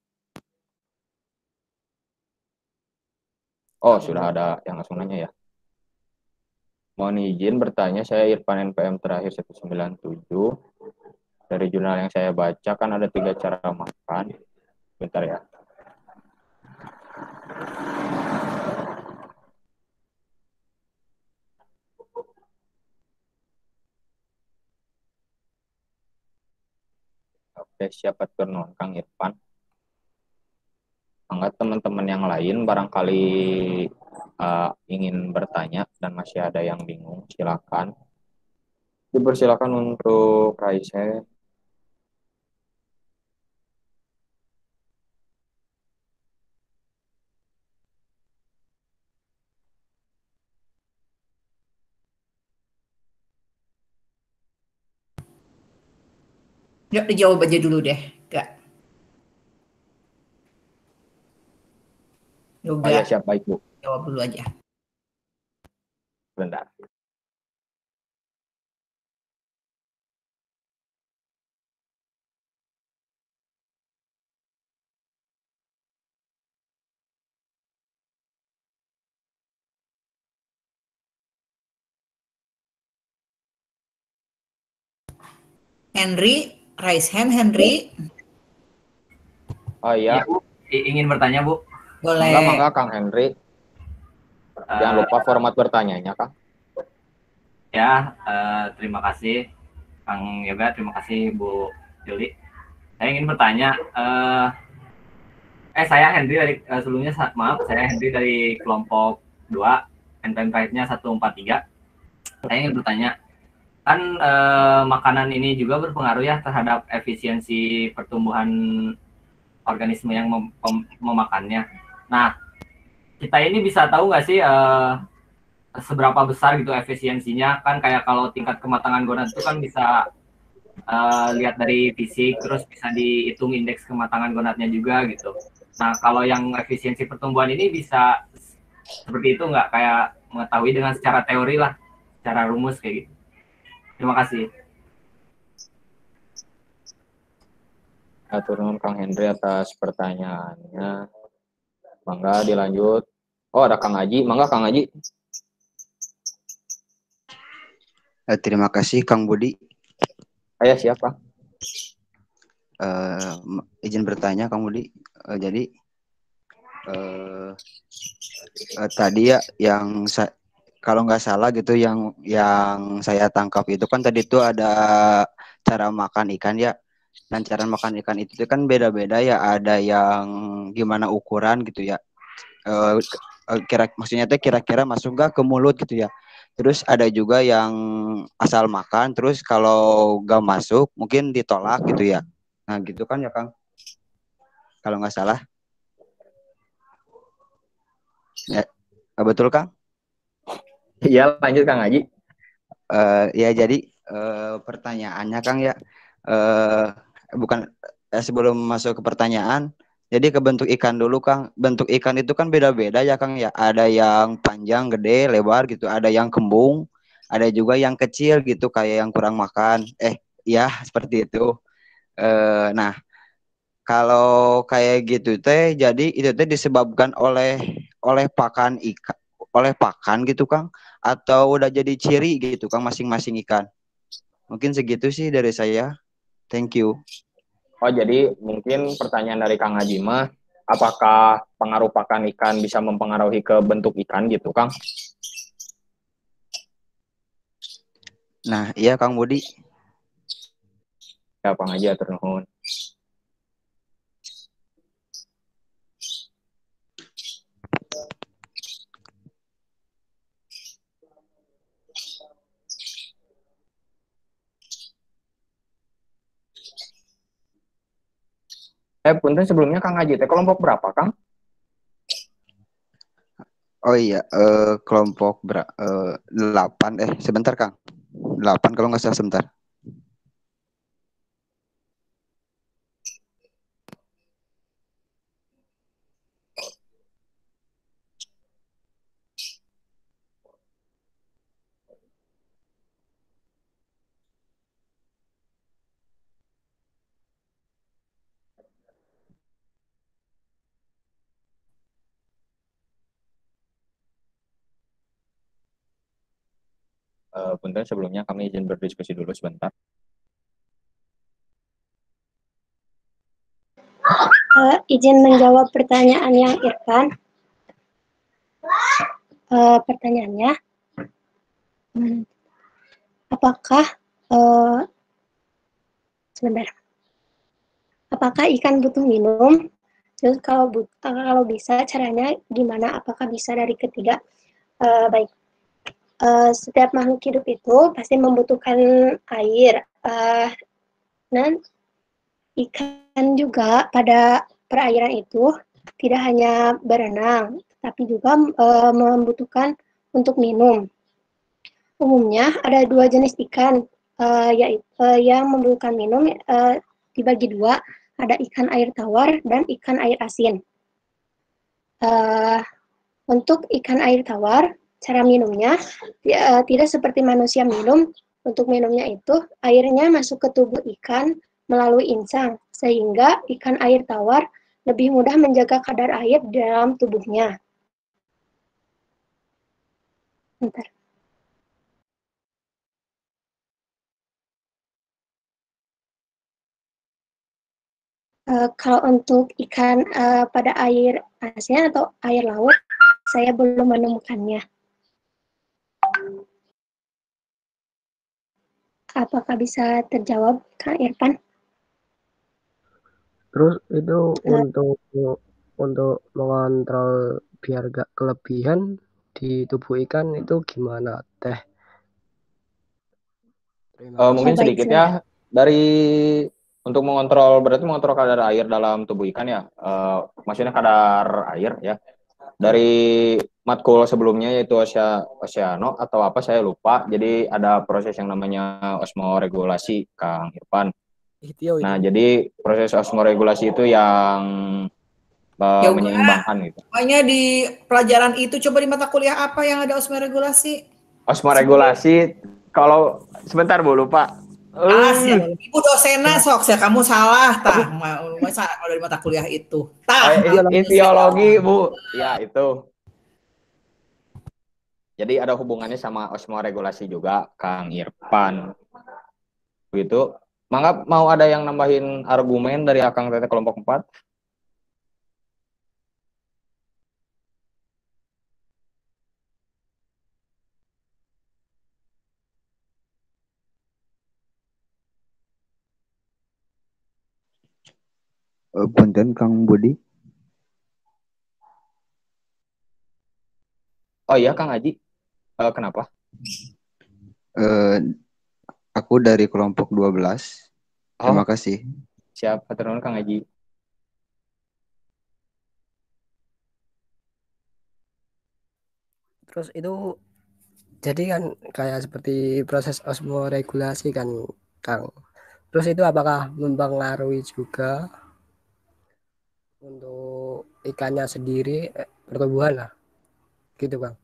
Oh, sudah ada yang langsung nanya ya. Mohon izin bertanya, saya Irfan NPM terakhir 197. Dari jurnal yang saya baca kan ada 3 cara makan. Bentar ya. Oke, siapa turun Kang Irfan? Enggak, teman-teman yang lain barangkali ingin bertanya dan masih ada yang bingung, silakan. Dipersilakan untuk raise hand. Yuk, dijawab aja dulu deh, Kak. Yoga. Oh ya, siap, baik Bu. Jawab dulu aja. Bentar. Henry, raise hand Henry. Oh iya. Ya, Bu. Ingin bertanya, Bu? Boleh. Mangga Kang Henry. Jangan lupa format bertanyanya, Kang. Ya, terima kasih Kang Yoga, terima kasih Bu Juli. Saya ingin bertanya, saya Henry dari sebelumnya, maaf, saya Henry dari kelompok 2, NPM terakhirnya 143. Saya ingin bertanya, kan makanan ini juga berpengaruh ya terhadap efisiensi pertumbuhan organisme yang memakannya. Nah, kita ini bisa tahu nggak sih seberapa besar gitu efisiensinya? Kan kayak kalau tingkat kematangan gonad itu kan bisa lihat dari fisik, terus bisa dihitung indeks kematangan gonadnya juga gitu. Nah, kalau yang efisiensi pertumbuhan ini bisa seperti itu nggak? Kayak mengetahui dengan secara teori lah, secara rumus kayak gitu. Terima kasih. Atur nuhun Kang Henry atas pertanyaannya. Mangga dilanjut. Oh, ada Kang Aji. Mangga Kang Aji. Terima kasih Kang Budi. Saya siapa? Izin bertanya Kang Budi. Jadi tadi ya yang kalau nggak salah gitu yang saya tangkap itu kan tadi itu ada cara makan ikan ya. Dan cara makan ikan itu kan beda-beda ya. Ada yang gimana ukuran gitu ya. maksudnya teh kira-kira masuk nggak ke mulut gitu ya. Terus ada juga yang asal makan, terus kalau nggak masuk mungkin ditolak gitu ya. Nah gitu kan ya Kang, kalau nggak salah. Ya, betul Kang? Iya, lanjut Kang Haji. Ya jadi pertanyaannya Kang ya, bukan sebelum masuk ke pertanyaan, jadi ke bentuk ikan dulu Kang. Bentuk ikan itu kan beda-beda ya Kang ya. Ada yang panjang, gede, lebar gitu. Ada yang kembung, ada juga yang kecil gitu kayak yang kurang makan. Ya seperti itu. Nah kalau kayak gitu teh, jadi itu teh disebabkan oleh pakan ikan, oleh pakan gitu Kang, atau udah jadi ciri gitu Kang masing-masing ikan. Mungkin segitu sih dari saya. Thank you. Oh, jadi mungkin pertanyaan dari Kang Haji mah, apakah pengaruh pakan ikan bisa mempengaruhi ke bentuk ikan gitu, Kang? Nah, iya Kang Budi. Ya, Kang Haji, atur nuhun. Punten sebelumnya Kang Haji, kelompok berapa, Kang? Oh iya, kelompok 8, sebentar Kang. 8 kalau nggak salah, sebentar. Punten sebelumnya kami izin berdiskusi dulu sebentar. Izin menjawab pertanyaan yang Irfan. Pertanyaannya, apakah sebentar, apakah ikan butuh minum? Terus kalau bisa caranya gimana? Apakah bisa dari ketiga? Baik, setiap makhluk hidup itu pasti membutuhkan air. Dan ikan juga pada perairan itu tidak hanya berenang, tapi juga membutuhkan untuk minum. Umumnya ada 2 jenis ikan yang membutuhkan minum, dibagi 2, ada ikan air tawar dan ikan air asin. Untuk ikan air tawar, cara minumnya tidak seperti manusia minum. Untuk minumnya itu, airnya masuk ke tubuh ikan melalui insang, sehingga ikan air tawar lebih mudah menjaga kadar air dalam tubuhnya. Bentar. Kalau untuk ikan pada air asin atau air laut, saya belum menemukannya. Apakah bisa terjawab, Kak Irfan? Terus itu untuk mengontrol biar gak kelebihan di tubuh ikan itu gimana Teh? Mungkin sedikit ya, untuk mengontrol, berarti mengontrol kadar air dalam tubuh ikan ya, maksudnya kadar air ya. Dari matkul sebelumnya yaitu Oceano atau apa saya lupa, jadi ada proses yang namanya osmoregulasi, Kang Irfan. Nah, jadi proses osmoregulasi itu yang menyeimbangkan gitu. Pokoknya di pelajaran itu, coba di mata kuliah apa yang ada osmoregulasi? Osmoregulasi, kalau sebentar Bu, lupa. Ibu dosennya sok, kamu salah tah. Masa kalau dari mata kuliah itu. Biologi Bu, ya itu. Jadi ada hubungannya sama osmoregulasi juga, Kang Irfan. Begitu. Mangga mau ada yang nambahin argumen dari Akang Teteh kelompok 4? Punten Kang Budi. Oh iya Kang Aji, kenapa? Eh, aku dari kelompok 12. Terima Oh, kasih. siap, hatur nuhun Kang Aji. Terus itu jadi kan kayak seperti proses osmoregulasi kan, Kang. Terus itu apakah mempengaruhi juga untuk ikannya sendiri, pertumbuhan lah, gitu Kang?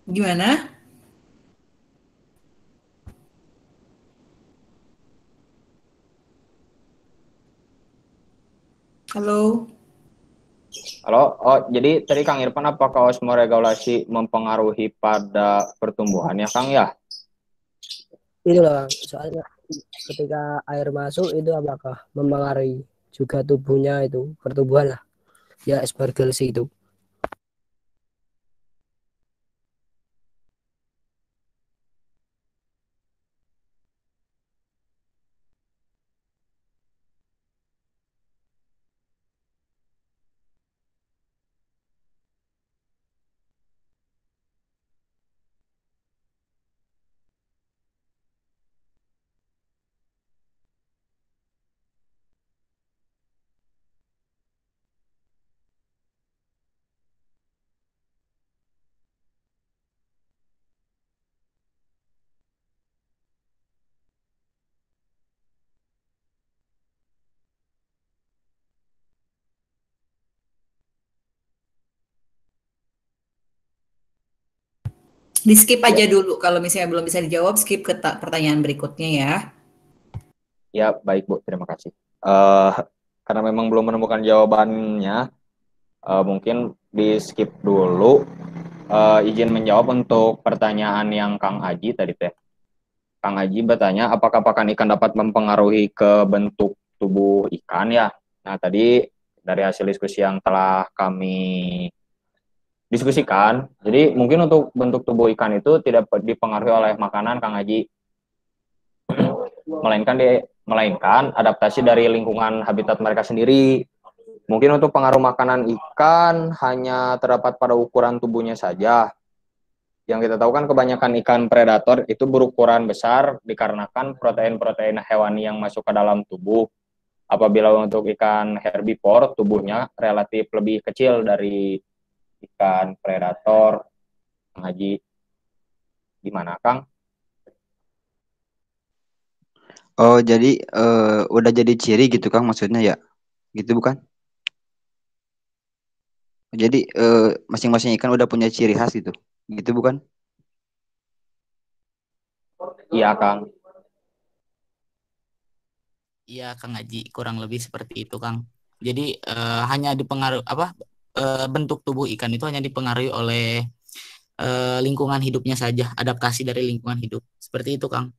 Gimana? Halo? Halo, oh jadi tadi Kang Irfan apakah osmoregulasi mempengaruhi pada pertumbuhan ya Kang ya? Itu loh, Kang. Soalnya ketika air masuk itu apakah mempengaruhi juga tubuhnya itu, pertumbuhan lah, ya aspergillus itu. Di skip Ya, aja dulu. Kalau misalnya belum bisa dijawab, skip ke pertanyaan berikutnya ya. ya baik Bu, terima kasih. Eh karena memang belum menemukan jawabannya, mungkin di skip dulu. Izin menjawab untuk pertanyaan yang Kang Aji tadi teh. Kang Aji bertanya, apakah pakan ikan dapat mempengaruhi ke bentuk tubuh ikan ya? Nah, tadi dari hasil diskusi yang telah kami diskusikan, jadi mungkin untuk bentuk tubuh ikan itu tidak dipengaruhi oleh makanan, Kang Aji, melainkan adaptasi dari lingkungan habitat mereka sendiri. Mungkin untuk pengaruh makanan ikan hanya terdapat pada ukuran tubuhnya saja. Yang kita tahu kan kebanyakan ikan predator itu berukuran besar dikarenakan protein-protein hewani yang masuk ke dalam tubuh. Apabila untuk ikan herbivore, tubuhnya relatif lebih kecil dari ikan predator. Kang Haji, gimana Kang? Oh, jadi udah jadi ciri gitu Kang maksudnya ya? Gitu bukan? Jadi masing-masing ikan udah punya ciri khas gitu. Gitu bukan? Iya Kang. Iya, Kang Haji, kurang lebih seperti itu, Kang. Jadi hanya dipengaruhi apa bentuk tubuh ikan itu hanya dipengaruhi oleh lingkungan hidupnya saja, adaptasi dari lingkungan hidup. Seperti itu, Kang.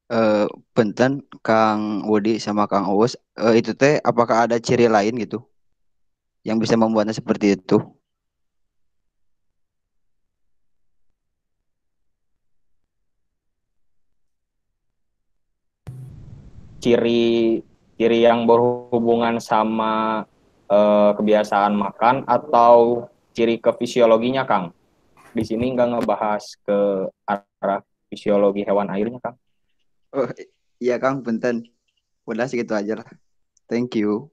Eh Punten Kang Wudi sama Kang Uus, itu teh apakah ada ciri lain gitu yang bisa membuatnya seperti itu? Ciri ciri yang berhubungan sama kebiasaan makan atau ciri ke fisiologinya Kang? Di sini nggak ngebahas ke arah fisiologi hewan airnya Kang. Oh iya Kang, Punten. Udah segitu aja lah. Thank you.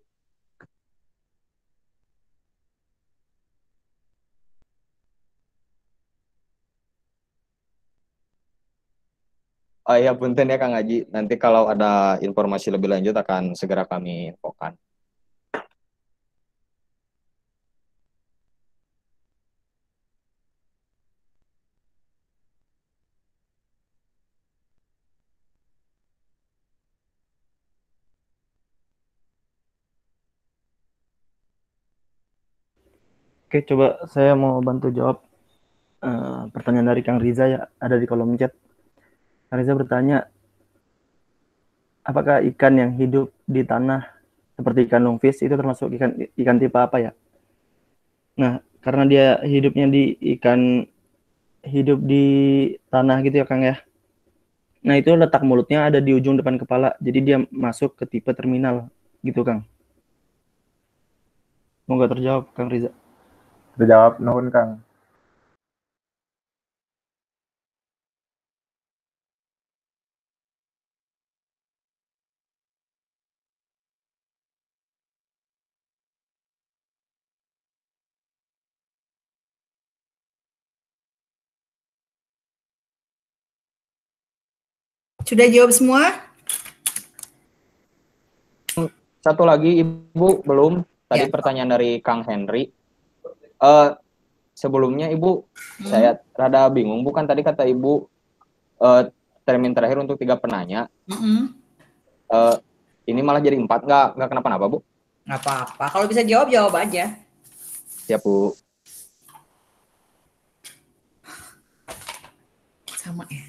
Oh ya punten ya Kang Haji. Nanti kalau ada informasi lebih lanjut akan segera kami infokan. Oke, coba saya mau bantu jawab pertanyaan dari Kang Riza ya, ada di kolom chat. Kang Riza bertanya, apakah ikan yang hidup di tanah seperti ikan lungfish itu termasuk ikan tipe apa ya? Nah, karena dia hidup di tanah gitu ya Kang ya. Nah, itu letak mulutnya ada di ujung depan kepala, jadi dia masuk ke tipe terminal gitu Kang. Semoga terjawab Kang Riza. Terjawab, nuhun Kang. Sudah jawab semua? Satu lagi Ibu belum. Tadi Ya. pertanyaan dari Kang Henry. Sebelumnya Ibu, saya rada bingung. Bukan tadi kata Ibu termin terakhir untuk 3 penanya. Ini malah jadi 4. Nggak kenapa-napa Bu? Nggak apa-apa. Kalau bisa jawab, jawab aja. Siap Bu. Sama ya.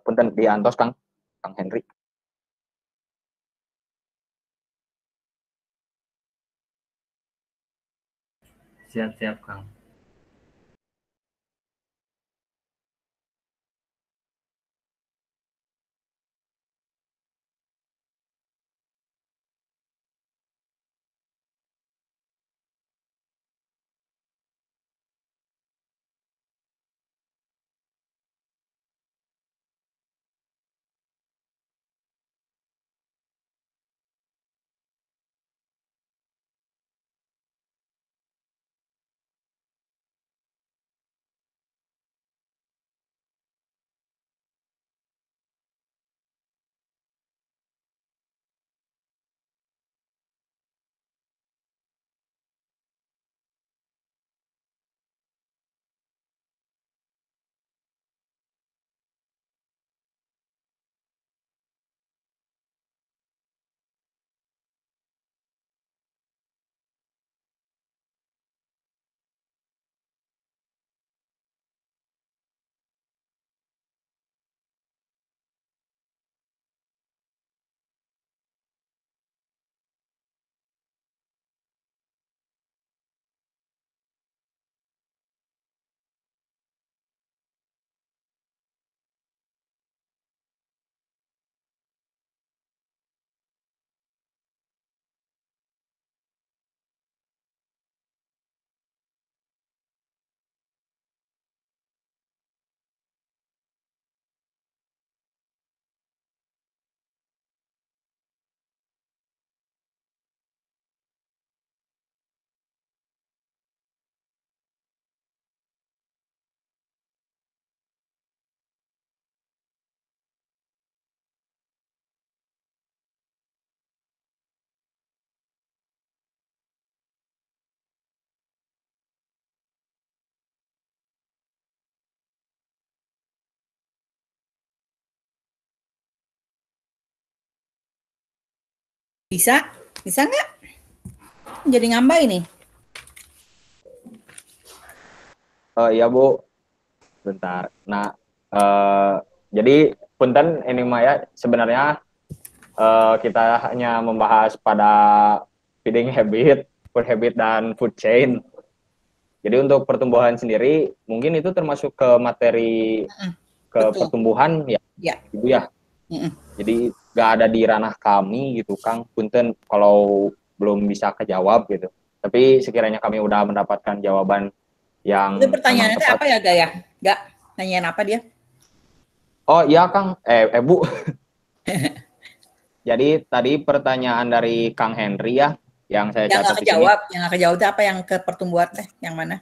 Punten diantos Kang Henry. Siap-siap Kang. Bisa? Bisa nggak? Jadi ngambek ini. Iya Bu. Bentar. Nah, jadi punten ini mah ya sebenarnya kita hanya membahas pada feeding habit, food habit dan food chain. Jadi untuk pertumbuhan sendiri mungkin itu termasuk ke materi pertumbuhan ya, Ibu ya. Jadi nggak ada di ranah kami gitu Kang. Punten kalau belum bisa kejawab gitu. Tapi sekiranya kami udah mendapatkan jawaban yang Itu pertanyaannya apa ya Gaya? Nggak, nanyain apa dia? Oh iya Kang, Bu. Jadi tadi pertanyaan dari Kang Henry ya, yang saya Yang nggak catat di sini. kejawab, yang nggak kejawab itu apa yang ke pertumbuhan teh? Yang mana?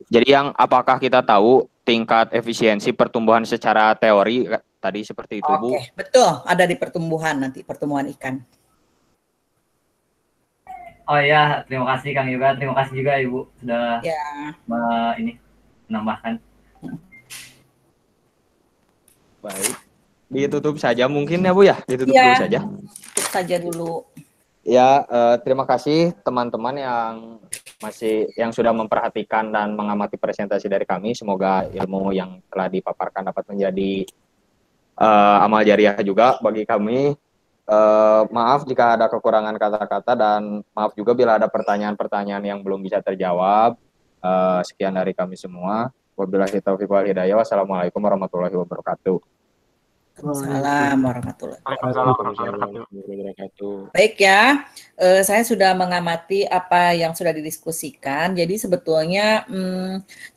Jadi yang apakah kita tahu tingkat efisiensi pertumbuhan secara teori tadi seperti itu Bu? Oke, betul. Ada di pertumbuhan nanti, pertumbuhan ikan. Oh ya, terima kasih Kang Yoga, terima kasih juga Ibu sudah Ya. ini menambahkan. Baik, ditutup saja mungkin ya Bu ya, ditutup dulu Iya, saja. tutup saja dulu. Ya, terima kasih teman-teman yang sudah memperhatikan dan mengamati presentasi dari kami. Semoga ilmu yang telah dipaparkan dapat menjadi amal jariah juga bagi kami. Maaf jika ada kekurangan kata-kata dan maaf juga bila ada pertanyaan-pertanyaan yang belum bisa terjawab. Sekian dari kami semua. Wabillahi taufiq wal hidayah. Wassalamualaikum warahmatullahi wabarakatuh. Waalaikumsalam warahmatullahi wabarakatuh. Baik ya, saya sudah mengamati apa yang sudah didiskusikan. Jadi sebetulnya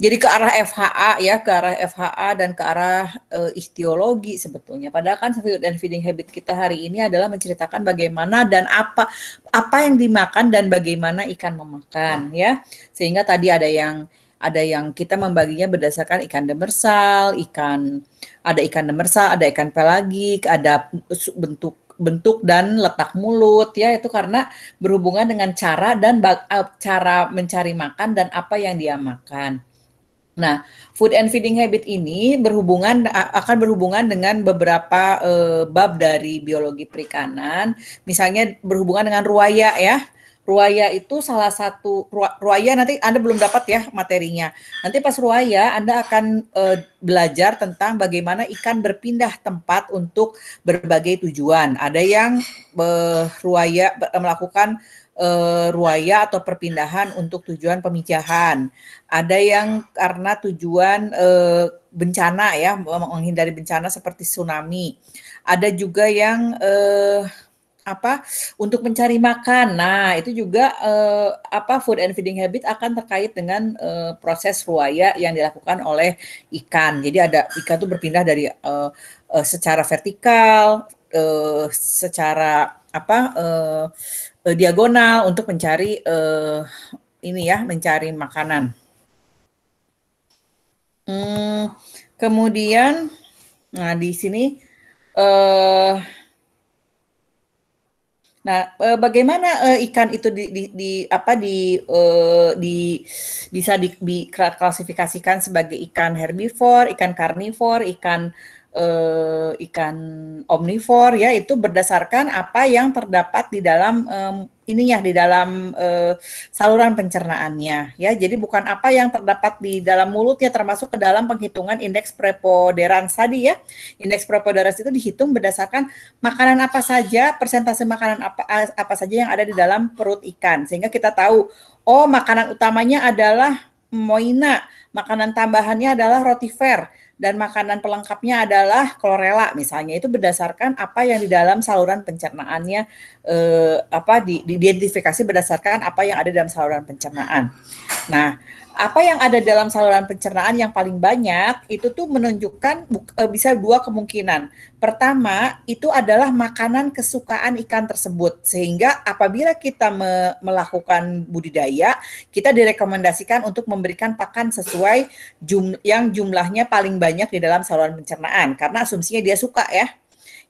jadi ke arah FHA ya, ke arah FHA dan ke arah ichtiologi sebetulnya. Padahal kan food and feeding habit kita hari ini adalah menceritakan bagaimana dan apa yang dimakan dan bagaimana ikan memakan ya. Sehingga tadi ada yang kita membaginya berdasarkan ikan demersal, ada ikan demersal, ada ikan pelagik, ada bentuk dan letak mulut ya, itu karena berhubungan dengan cara mencari makan dan apa yang dia makan. Nah, food and feeding habit ini akan berhubungan dengan beberapa bab dari biologi perikanan, misalnya berhubungan dengan ruaya ya. Ruaya itu salah satu, ruaya nanti Anda belum dapat ya materinya. Nanti pas ruaya Anda akan belajar tentang bagaimana ikan berpindah tempat untuk berbagai tujuan. Ada yang melakukan ruaya atau perpindahan untuk tujuan pemijahan. Ada yang karena tujuan bencana ya, menghindari bencana seperti tsunami. Ada juga yang untuk mencari makan. Nah, itu juga food and feeding habit akan terkait dengan proses ruaya yang dilakukan oleh ikan. Jadi ada ikan itu berpindah dari secara vertikal, secara diagonal untuk mencari mencari makanan. Kemudian, nah di sini bagaimana ikan itu bisa diklasifikasikan sebagai ikan herbivor, ikan karnivor, ikan omnivor ya, itu berdasarkan apa yang terdapat di dalam di dalam saluran pencernaannya ya. Jadi bukan apa yang terdapat di dalam mulutnya, termasuk ke dalam penghitungan indeks preponderans tadi ya. Indeks preponderans itu dihitung berdasarkan makanan apa saja, persentase makanan apa saja yang ada di dalam perut ikan, sehingga kita tahu makanan utamanya adalah moina, makanan tambahannya adalah rotifer, dan makanan pelengkapnya adalah chlorella misalnya. Itu berdasarkan apa yang di dalam saluran pencernaannya diidentifikasi berdasarkan apa yang ada dalam saluran pencernaan. Nah, apa yang ada dalam saluran pencernaan yang paling banyak itu tuh menunjukkan bisa dua kemungkinan. Pertama, itu adalah makanan kesukaan ikan tersebut, sehingga apabila kita melakukan budidaya, kita direkomendasikan untuk memberikan pakan sesuai yang jumlahnya paling banyak di dalam saluran pencernaan, karena asumsinya dia suka ya.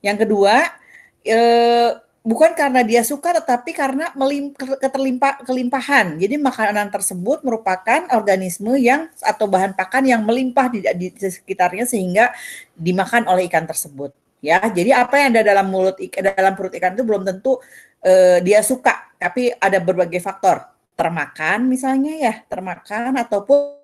Yang kedua, bukan karena dia suka, tetapi karena kelimpahan. Jadi makanan tersebut merupakan organisme atau bahan pakan yang melimpah di sekitarnya sehingga dimakan oleh ikan tersebut. Ya, jadi apa yang ada dalam perut ikan itu belum tentu dia suka, tapi ada berbagai faktor. Termakan misalnya ya, ataupun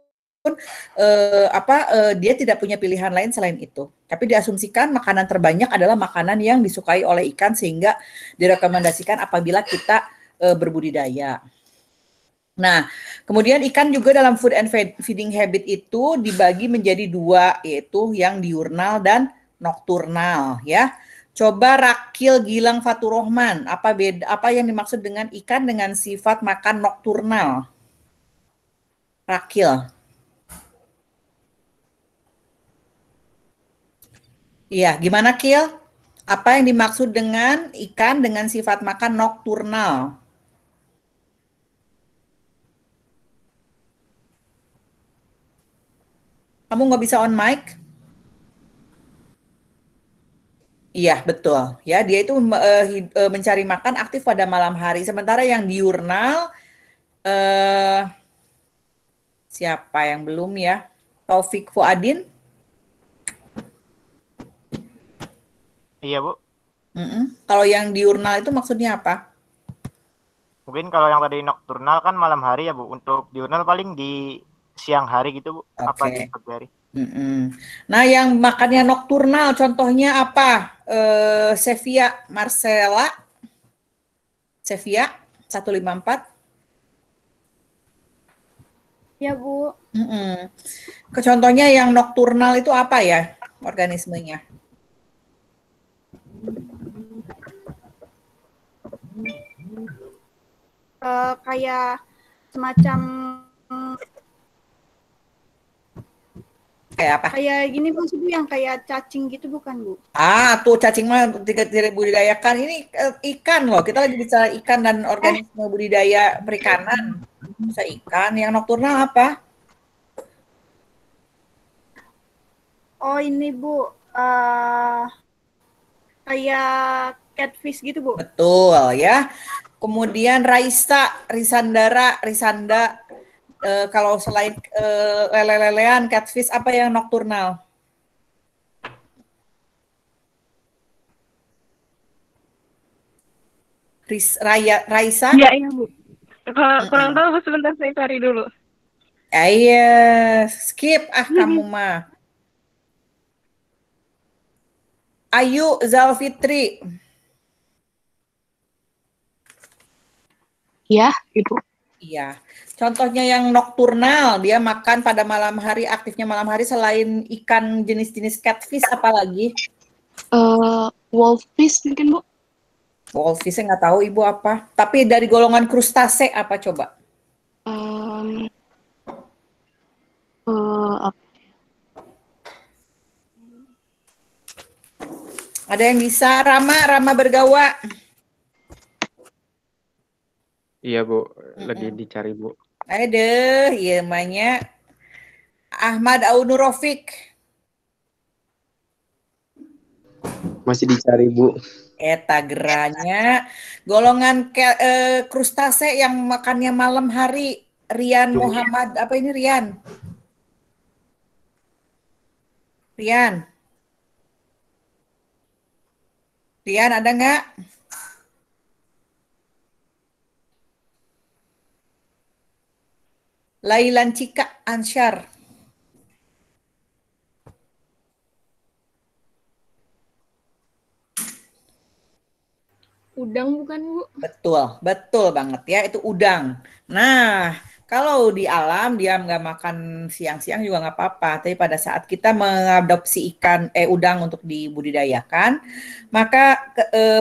dia tidak punya pilihan lain selain itu. Tapi diasumsikan makanan terbanyak adalah makanan yang disukai oleh ikan, sehingga direkomendasikan apabila kita berbudidaya. Nah, kemudian ikan juga dalam food and feeding habit itu dibagi menjadi dua, yaitu yang diurnal dan nokturnal ya. Coba Rakil Gilang Faturrohman, apa yang dimaksud dengan ikan dengan sifat makan nokturnal? Rakil. Iya, gimana Kil? Apa yang dimaksud dengan ikan dengan sifat makan nokturnal? Kamu nggak bisa on mic? Iya, betul. Ya, dia itu mencari makan aktif pada malam hari. Sementara yang diurnal, siapa yang belum ya? Taufik Fuadin? Iya, Bu. Kalau yang diurnal itu maksudnya apa? Mungkin kalau yang tadi nokturnal kan malam hari ya, Bu. Untuk diurnal paling di siang hari gitu, Bu. Apa di pagi hari? Nah, yang makannya nokturnal contohnya apa? Sevia Marcella. Sevia 154. Ya, Bu. Contohnya yang nokturnal itu apa ya organismenya? Kayak semacam kayak apa? Kayak gini Bu, yang kayak cacing gitu bukan Bu? Tuh cacing mah tidak budidayakan. Ini ikan loh. Kita lagi bicara ikan dan organisme budidaya perikanan. Bisa ikan. Yang nokturnal apa? Oh ini Bu, kayak catfish gitu Bu? Betul ya. Kemudian Risanda, kalau selain lele-lelean, catfish, apa yang nokturnal? Raisa? Iya, Bu. Kurang tahu, sebentar saya cari dulu. Skip kamu mah. Ayu Zalfitri. Iya, Ibu. Iya. Contohnya yang nokturnal, dia makan pada malam hari, aktifnya malam hari selain ikan jenis-jenis catfish, apa lagi? Wolfish mungkin, Bu. Wolfish saya nggak tahu Ibu apa. Tapi dari golongan krustase apa coba? Ada yang bisa? Rama Bergawa. Iya, Bu. Lagi dicari, Bu. Aduh, iya namanya Ahmad Aunurofik. Masih dicari, Bu. Eta geranya golongan krustase yang makannya malam hari. Rian Muhammad, apa ini Rian? Rian ada nggak? Lailan Cika Ansyar. Udang bukan Bu? Betul banget ya, itu udang. Nah, kalau di alam dia nggak makan siang-siang juga nggak apa-apa, tapi pada saat kita mengadopsi udang untuk dibudidayakan, maka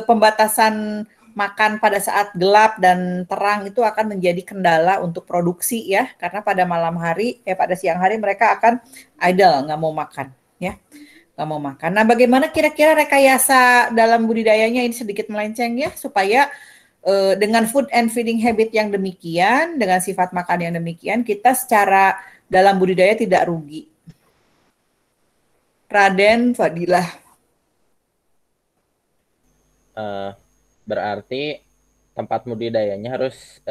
pembatasan makan pada saat gelap dan terang itu akan menjadi kendala untuk produksi ya, karena pada malam hari, pada siang hari mereka akan idle, nggak mau makan ya. Nggak mau makan. Nah, bagaimana kira-kira rekayasa dalam budidayanya ini sedikit melenceng ya, supaya dengan food and feeding habit yang demikian, dengan sifat makan yang demikian, kita secara dalam budidaya tidak rugi. Raden Fadilah. Berarti tempat budidayanya harus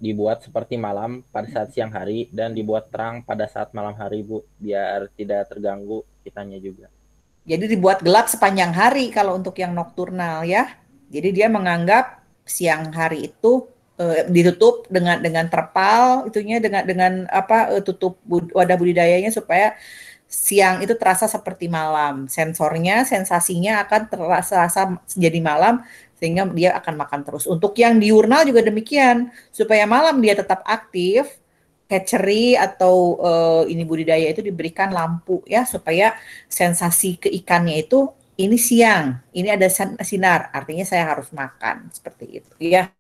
dibuat seperti malam pada saat siang hari dan dibuat terang pada saat malam hari, Bu, biar tidak terganggu kitanya juga. Jadi dibuat gelap sepanjang hari kalau untuk yang nokturnal ya. Jadi dia menganggap siang hari itu ditutup dengan terpal, itunya dengan tutup wadah budidayanya supaya siang itu terasa seperti malam. Sensornya, sensasinya akan terasa jadi malam sehingga dia akan makan terus. Untuk yang diurnal juga demikian, supaya malam dia tetap aktif. Hatchery atau ini budidaya itu diberikan lampu ya, supaya sensasi keikannya itu ini siang, ini ada sinar, artinya saya harus makan, seperti itu ya.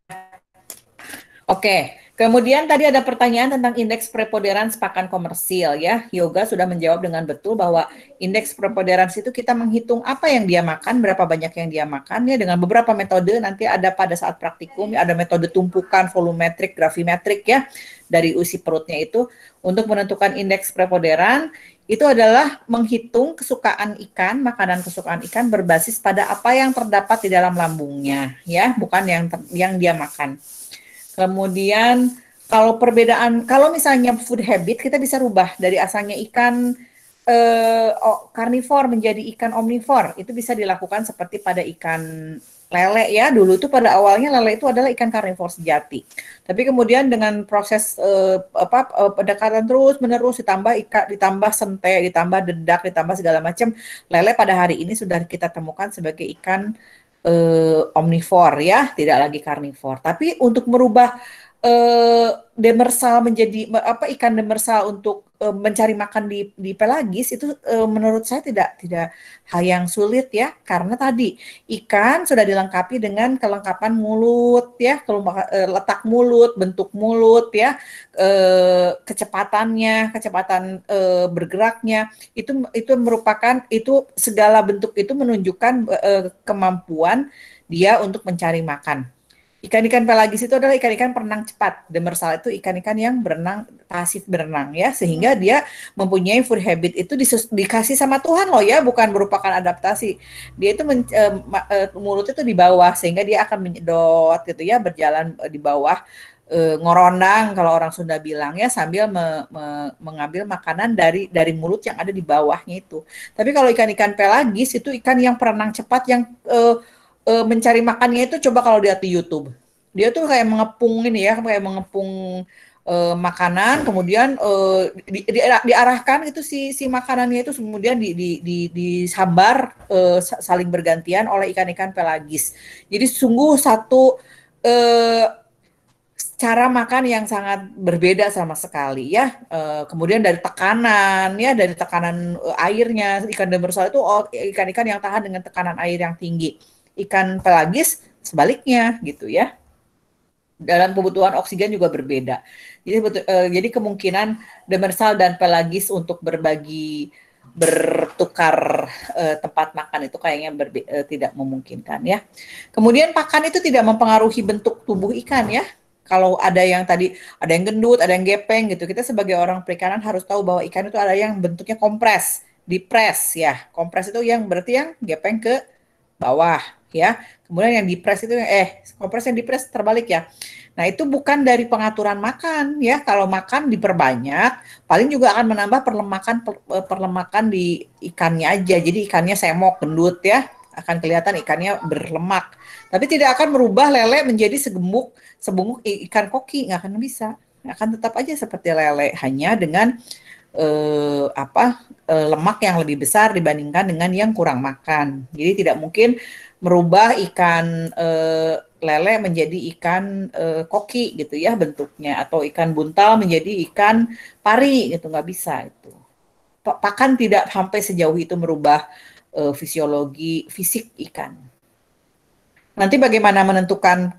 Oke, kemudian tadi ada pertanyaan tentang indeks preponderans pakan komersil ya. Yoga sudah menjawab dengan betul bahwa indeks preponderans itu kita menghitung apa yang dia makan, berapa banyak yang dia makan ya dengan beberapa metode. Nanti ada pada saat praktikum ada metode tumpukan, volumetrik, gravimetrik ya dari usi perutnya itu untuk menentukan indeks preponderan. Itu adalah menghitung kesukaan ikan, makanan kesukaan ikan berbasis pada apa yang terdapat di dalam lambungnya ya, bukan yang dia makan. Kemudian kalau misalnya food habit kita bisa rubah dari asalnya ikan karnivor menjadi ikan omnivor. Itu bisa dilakukan seperti pada ikan lele ya. Dulu itu pada awalnya lele itu adalah ikan karnivor sejati. Tapi kemudian dengan proses pendekatan terus menerus ditambah sente, ditambah dedak, ditambah segala macam, lele pada hari ini sudah kita temukan sebagai ikan omnivor ya, tidak lagi karnivor. Tapi untuk merubah demersal menjadi ikan demersal untuk mencari makan di pelagis itu menurut saya tidak hal yang sulit ya, karena tadi ikan sudah dilengkapi dengan kelengkapan mulut ya, letak mulut, bentuk mulut ya, kecepatan bergeraknya itu merupakan segala bentuk itu menunjukkan kemampuan dia untuk mencari makan. Ikan-ikan pelagis itu adalah ikan-ikan perenang cepat. Demersal itu ikan-ikan yang pasif berenang ya, sehingga dia mempunyai food habit itu dikasih sama Tuhan loh ya, bukan merupakan adaptasi. Dia itu mulut itu di bawah sehingga dia akan menyedot gitu ya, berjalan di bawah ngorondang kalau orang Sunda bilang ya, sambil mengambil makanan dari mulut yang ada di bawahnya itu. Tapi kalau ikan-ikan pelagis itu ikan yang perenang cepat yang mencari makannya itu, coba kalau lihat di YouTube, dia tuh kayak mengepung makanan, kemudian diarahkan itu si makanannya itu kemudian disambar saling bergantian oleh ikan-ikan pelagis. Jadi sungguh satu cara makan yang sangat berbeda sama sekali ya. Kemudian dari tekanan airnya, ikan demersal itu ikan-ikan yang tahan dengan tekanan air yang tinggi. Ikan pelagis sebaliknya gitu ya. Dalam kebutuhan oksigen juga berbeda. Jadi kemungkinan demersal dan pelagis untuk bertukar tempat makan itu kayaknya tidak memungkinkan ya. Kemudian pakan itu tidak mempengaruhi bentuk tubuh ikan ya. Kalau ada yang gendut, ada yang gepeng gitu. Kita sebagai orang perikanan harus tahu bahwa ikan itu ada yang bentuknya kompres, dipres ya. Kompres itu yang berarti yang gepeng ke bawah ya. Kemudian yang dipres itu kompres yang dipres terbalik ya. Nah, itu bukan dari pengaturan makan ya. Kalau makan diperbanyak, paling juga akan menambah perlemakan di ikannya aja. Jadi ikannya semok, gendut ya. Akan kelihatan ikannya berlemak. Tapi tidak akan merubah lele menjadi sebunguk ikan koki, nggak akan bisa. Akan tetap aja seperti lele, hanya dengan lemak yang lebih besar dibandingkan dengan yang kurang makan. Jadi tidak mungkin merubah ikan lele menjadi ikan koki gitu ya bentuknya, atau ikan buntal menjadi ikan pari gitu, nggak bisa itu. Pakan tidak sampai sejauh itu merubah fisiologi fisik ikan. Nanti bagaimana menentukan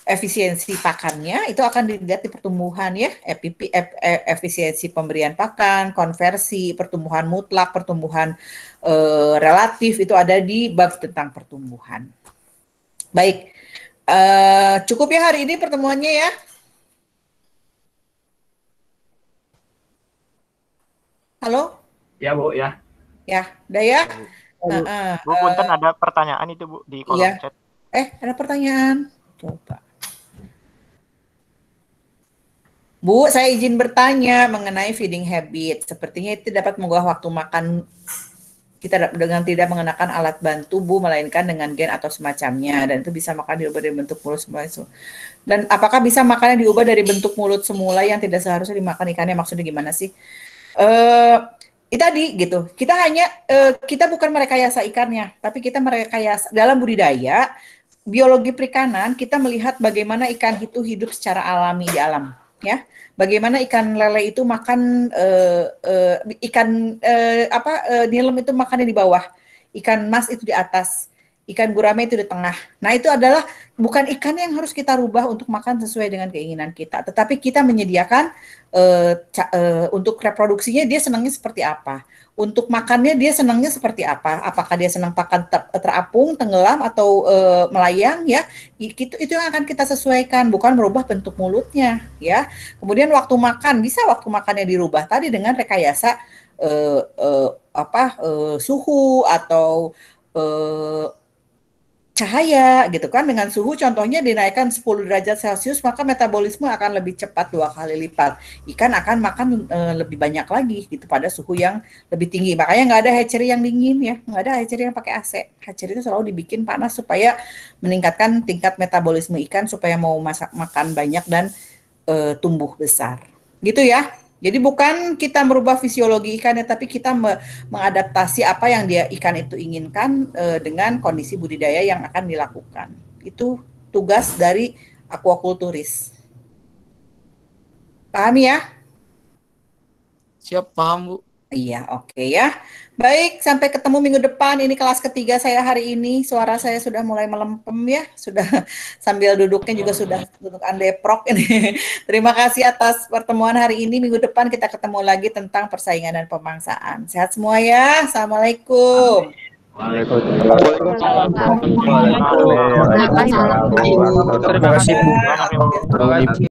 efisiensi pakannya itu akan dilihat di pertumbuhan ya, efisiensi pemberian pakan, konversi, pertumbuhan mutlak, pertumbuhan relatif, itu ada di bab tentang pertumbuhan. Baik, cukup ya hari ini pertemuannya ya. Halo? Ya Bu ya. Ya, udah ya. Bu, punten ada pertanyaan itu Bu di kolom chat. Ada pertanyaan. Coba. Bu, saya izin bertanya mengenai feeding habit. Sepertinya itu dapat mengubah waktu makan kita dengan tidak mengenakan alat bantu, Bu, melainkan dengan gen atau semacamnya. Dan itu bisa makan diubah dari bentuk mulut semula itu. Dan apakah bisa makannya diubah dari bentuk mulut semula yang tidak seharusnya dimakan ikannya? Maksudnya gimana sih? Tadi gitu. Kita bukan merekayasa ikannya, tapi kita merekayasa dalam budidaya biologi perikanan. Kita melihat bagaimana ikan itu hidup secara alami di alam. Ya, bagaimana ikan lele itu makan nilem itu makannya di bawah, ikan mas itu di atas, ikan gurame itu di tengah. Nah, itu adalah bukan ikan yang harus kita rubah untuk makan sesuai dengan keinginan kita, tetapi kita menyediakan untuk reproduksinya dia senangnya seperti apa. Untuk makannya dia senangnya seperti apa? Apakah dia senang makan terapung, tenggelam, atau melayang ya? Itu yang akan kita sesuaikan, bukan merubah bentuk mulutnya ya. Kemudian waktu makan, bisa waktu makannya dirubah tadi dengan rekayasa suhu atau cahaya gitu kan. Dengan suhu contohnya dinaikkan 10 derajat Celcius, maka metabolisme akan lebih cepat 2 kali lipat. Ikan akan makan lebih banyak lagi gitu pada suhu yang lebih tinggi. Makanya nggak ada hatchery yang dingin ya, nggak ada hatchery yang pakai AC. Hatchery itu selalu dibikin panas supaya meningkatkan tingkat metabolisme ikan supaya mau makan banyak dan tumbuh besar. Gitu ya. Jadi bukan kita merubah fisiologi ikannya, tapi kita mengadaptasi apa yang ikan itu inginkan dengan kondisi budidaya yang akan dilakukan. Itu tugas dari aquakulturis. Paham ya? Siap, paham Bu. Iya, oke ya. Baik, sampai ketemu minggu depan. Ini kelas ketiga saya hari ini. Suara saya sudah mulai melempem ya. Sudah sambil duduknya juga sudah duduk andeprok ini. Terima kasih atas pertemuan hari ini. Minggu depan kita ketemu lagi tentang persaingan dan pemangsaan. Sehat semua ya. Assalamualaikum. Waalaikumsalam. Terima kasih Bu.